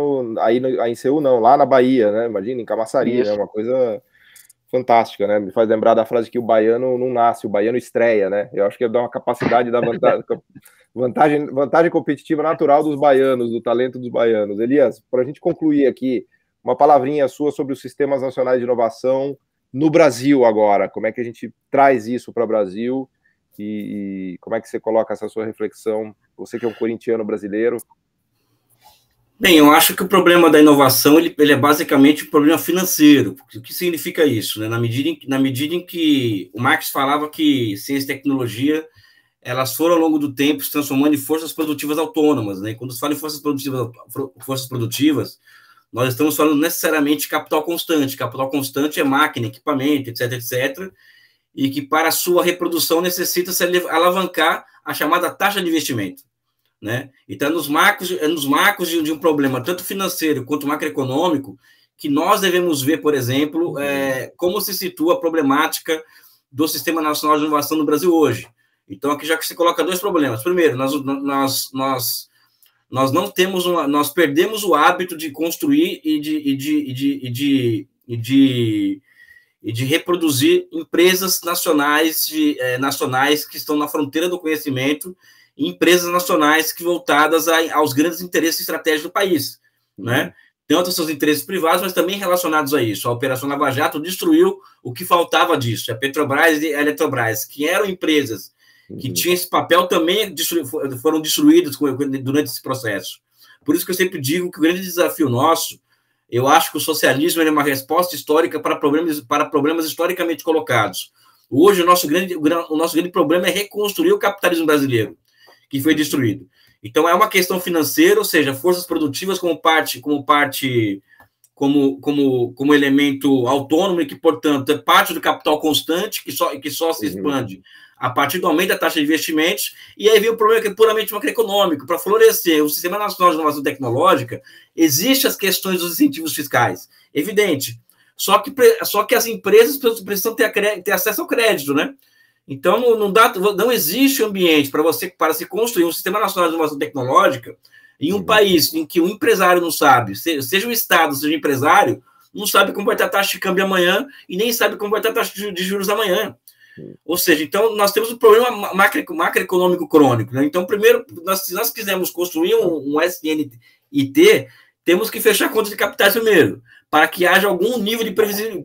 [SPEAKER 2] em Seul, não, lá na Bahia, né? Imagina, em Camaçari, né? Uma coisa fantástica, né? Me faz lembrar da frase que o baiano não nasce, o baiano estreia, né? Eu acho que dá uma capacidade da vantagem competitiva natural dos baianos, do talento dos baianos. Elias, para a gente concluir aqui, uma palavrinha sua sobre os sistemas nacionais de inovação no Brasil agora. Como é que a gente traz isso para o Brasil? E como é que você coloca essa sua reflexão? Você que é um corintiano brasileiro.
[SPEAKER 1] Bem, eu acho que o problema da inovação ele é basicamente um problema financeiro. O que significa isso? Né? Na medida em que o Marx falava que ciência e tecnologia elas foram ao longo do tempo se transformando em forças produtivas autônomas. Né? Quando se fala em forças produtivas, nós estamos falando necessariamente de capital constante. Capital constante é máquina, equipamento, etc., etc., e que para a sua reprodução necessita se alavancar a chamada taxa de investimento. Né? Então, nos marcos de um problema tanto financeiro quanto macroeconômico que nós devemos ver, por exemplo, como se situa a problemática do Sistema Nacional de Inovação no Brasil hoje. Então, aqui já que se coloca dois problemas. Primeiro, nós perdemos o hábito de construir e e de reproduzir empresas nacionais, nacionais que estão na fronteira do conhecimento, e empresas nacionais que voltadas aos grandes interesses estratégicos do país, né? Tanto os seus interesses privados, mas também relacionados a isso. A Operação Lava Jato destruiu o que faltava disso. A Petrobras e a Eletrobras, que eram empresas que tinham esse papel, também foram destruídas durante esse processo. Por isso que eu sempre digo que o grande desafio nosso, eu acho que o socialismo é uma resposta histórica para problemas historicamente colocados. Hoje, o nosso grande problema é reconstruir o capitalismo brasileiro, que foi destruído. Então, é uma questão financeira, ou seja, forças produtivas como elemento autônomo e que, portanto, é parte do capital constante que só se expande a partir do aumento da taxa de investimentos, e aí vem o problema que é puramente macroeconômico. Para florescer o Sistema Nacional de Inovação Tecnológica, existem as questões dos incentivos fiscais, evidente. Só que as empresas precisam ter acesso ao crédito, né? Então, não existe ambiente para se construir um Sistema Nacional de Inovação Tecnológica em um país em que o empresário não sabe, seja o Estado, seja o empresário, não sabe como vai estar a taxa de câmbio amanhã e nem sabe como vai estar a taxa de juros amanhã. Ou seja, então, nós temos um problema macroeconômico crônico, né? Então, primeiro, se nós quisermos construir um SNIT, temos que fechar a conta de capitais primeiro, para que haja algum nível de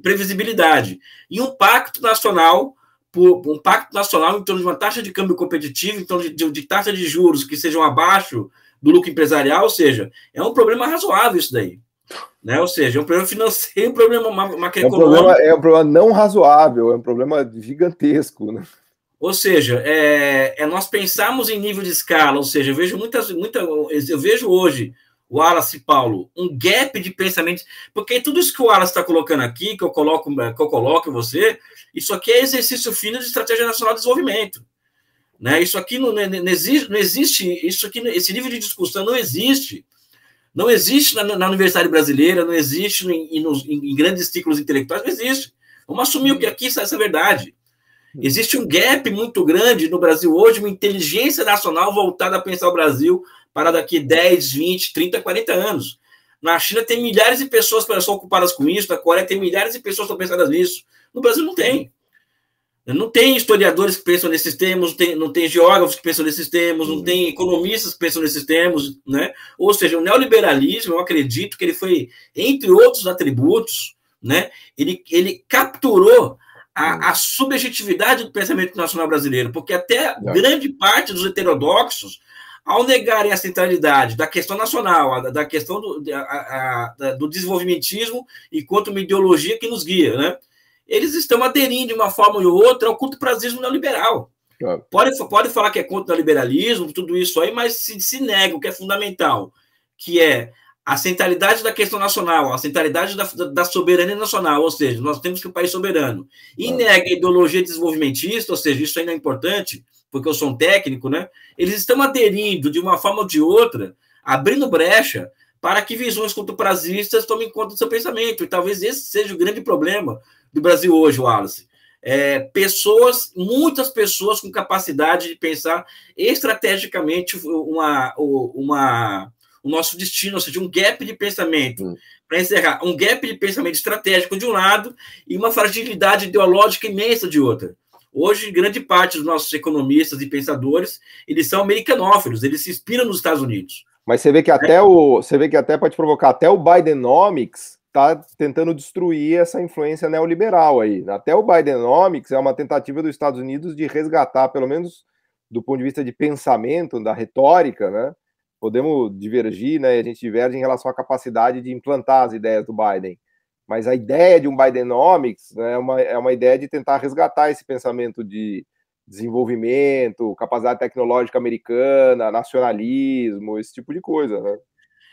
[SPEAKER 1] previsibilidade. E um pacto nacional em torno de uma taxa de câmbio competitiva, em torno de taxa de juros que sejam abaixo do lucro empresarial, ou seja, é um problema razoável isso daí. Né? Ou seja, é um problema financeiro, um problema macroeconômico.
[SPEAKER 2] É um problema não razoável, é um problema gigantesco. Né?
[SPEAKER 1] Ou seja, nós pensamos em nível de escala, ou seja, eu vejo hoje, o Wallace e Paulo, um gap de pensamento, porque tudo isso que o Wallace está colocando aqui, que eu coloco em você, isso aqui é exercício fino de estratégia nacional de desenvolvimento. Né? Isso aqui não existe, esse nível de discussão não existe. Não existe na Universidade Brasileira, não existe em grandes ciclos intelectuais, não existe. Vamos assumir o que aqui essa é a verdade. Existe um gap muito grande no Brasil hoje, uma inteligência nacional voltada a pensar o Brasil para daqui 10, 20, 30, 40 anos. Na China tem milhares de pessoas que são ocupadas com isso, na Coreia tem milhares de pessoas que estão pensadas nisso. No Brasil não tem. Não tem historiadores que pensam nesses termos, não tem geógrafos que pensam nesses termos, não tem economistas que pensam nesses termos, né? Ou seja, o neoliberalismo, eu acredito que ele foi, entre outros atributos, né? Ele capturou a subjetividade do pensamento nacional brasileiro, porque até grande parte dos heterodoxos, ao negarem a centralidade da questão nacional, da questão do desenvolvimentismo, enquanto uma ideologia que nos guia, né? Eles estão aderindo de uma forma ou outra ao culto-prazismo neoliberal. Pode falar que é contra o neoliberalismo, tudo isso aí, mas se nega o que é fundamental, que é a centralidade da questão nacional, a centralidade da soberania nacional, ou seja, nós temos que um país soberano, e nega a ideologia desenvolvimentista, ou seja, isso ainda é importante, porque eu sou um técnico, né? Eles estão aderindo de uma forma ou de outra, abrindo brecha para que visões culto-prazistas tomem conta do seu pensamento, e talvez esse seja o grande problema do Brasil hoje, Wallace. Muitas pessoas com capacidade de pensar estrategicamente o nosso destino, ou seja, um gap de pensamento, para encerrar, um gap de pensamento estratégico de um lado e uma fragilidade ideológica imensa de outra. Hoje, grande parte dos nossos economistas e pensadores, eles são americanófilos, eles se inspiram nos Estados Unidos.
[SPEAKER 2] Mas você vê que até pode provocar, até o Bidenomics está tentando destruir essa influência neoliberal aí. Até o Bidenomics é uma tentativa dos Estados Unidos de resgatar, pelo menos do ponto de vista de pensamento, da retórica, né? Podemos divergir, né? A gente diverge em relação à capacidade de implantar as ideias do Biden. Mas a ideia de um Bidenomics, né, é uma ideia de tentar resgatar esse pensamento de desenvolvimento, capacidade tecnológica americana, nacionalismo, esse tipo de coisa, né?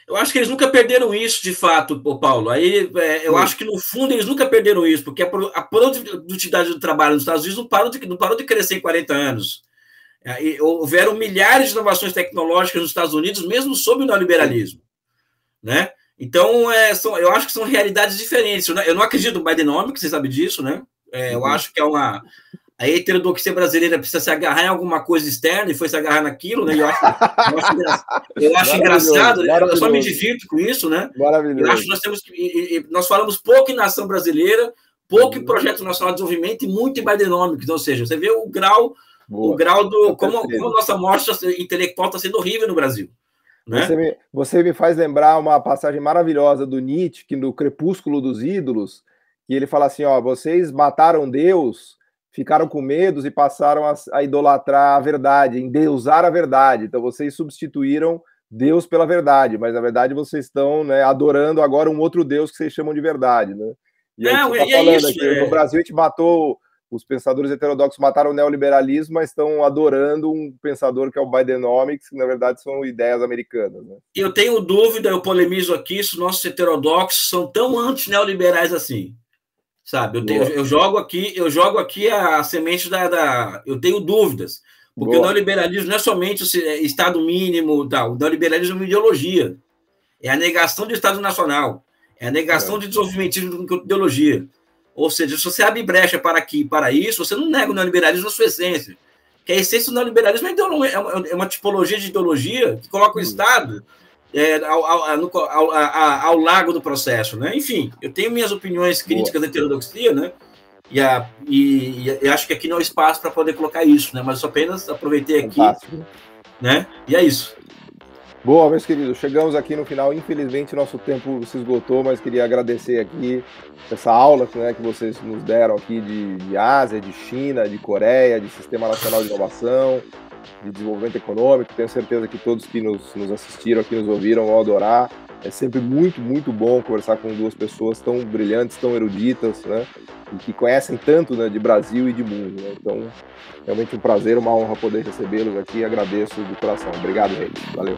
[SPEAKER 1] Eu acho que eles nunca perderam isso, de fato, Paulo. Aí eu acho que, no fundo, eles nunca perderam isso, porque a produtividade do trabalho nos Estados Unidos não parou de crescer em 40 anos. Houveram milhares de inovações tecnológicas nos Estados Unidos, mesmo sob o neoliberalismo. Né? Então, eu acho que são realidades diferentes. Eu não acredito no Bidenomics, você sabe disso, né? Eu acho que a heterodoxia brasileira precisa se agarrar em alguma coisa externa e foi se agarrar naquilo, né? Eu acho engraçado, né? Eu só me divirto com isso, né?
[SPEAKER 2] Maravilhoso.
[SPEAKER 1] Eu acho que nós falamos pouco em nação brasileira pouco em Projeto Nacional de Desenvolvimento e muito em Bidenomics, ou seja, você vê o grau do como a nossa mostra intelectual está sendo horrível no Brasil. Né?
[SPEAKER 2] Você me faz lembrar uma passagem maravilhosa do Nietzsche, que no Crepúsculo dos Ídolos, que ele fala assim, ó, vocês mataram Deus, ficaram com medos e passaram a idolatrar a verdade, endeusar a verdade. Então vocês substituíram Deus pela verdade, mas na verdade vocês estão, né, adorando agora um outro Deus que vocês chamam de verdade, né? E aí você tá falando aqui, no Brasil a gente matou, os pensadores heterodoxos mataram o neoliberalismo, mas estão adorando um pensador que é o Bidenomics, que na verdade são ideias americanas, né?
[SPEAKER 1] Eu tenho dúvida, eu polemizo aqui, se nossos heterodoxos são tão anti-neoliberais assim, sabe? Eu jogo aqui a semente eu tenho dúvidas. Porque o neoliberalismo não é somente o Estado mínimo, tal. O neoliberalismo é uma ideologia. É a negação do Estado Nacional. É a negação de desenvolvimentismo com ideologia. Ou seja, se você abre brecha para isso, você não nega o neoliberalismo na sua essência. Que a essência do neoliberalismo é uma tipologia de ideologia que coloca o Estado ao largo do processo. Né? Enfim, eu tenho minhas opiniões críticas da heterodoxia, né? E acho que aqui não é espaço para poder colocar isso, né? Mas eu apenas aproveitei aqui, né? E é isso.
[SPEAKER 2] Boa, meus queridos, chegamos aqui no final. Infelizmente, nosso tempo se esgotou, mas queria agradecer aqui essa aula, né, que vocês nos deram aqui de Ásia, de China, de Coreia, de Sistema Nacional de Inovação, de Desenvolvimento Econômico. Tenho certeza que todos que nos assistiram, que nos ouviram, vão adorar. É sempre muito, muito bom conversar com duas pessoas tão brilhantes, tão eruditas, né? E que conhecem tanto, né, de Brasil e de mundo, né? Então, realmente um prazer, uma honra poder recebê-los aqui. Agradeço de coração. Obrigado, gente. Valeu.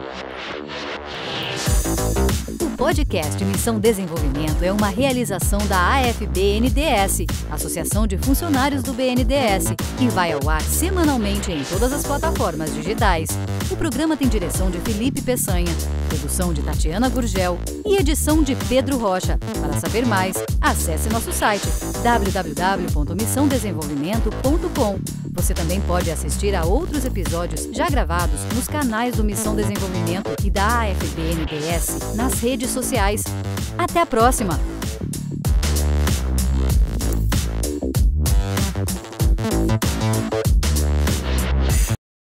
[SPEAKER 4] O podcast Missão Desenvolvimento é uma realização da AFB-NDS, Associação de Funcionários do BNDES, que vai ao ar semanalmente em todas as plataformas digitais. O programa tem direção de Felipe Peçanha, produção de Tatiana Gurgel e edição de Pedro Rocha. Para saber mais, acesse nosso site www.missãodesenvolvimento.com. Você também pode assistir a outros episódios já gravados nos canais do Missão Desenvolvimento e da AFB-NDS nas redes sociais. Até a próxima!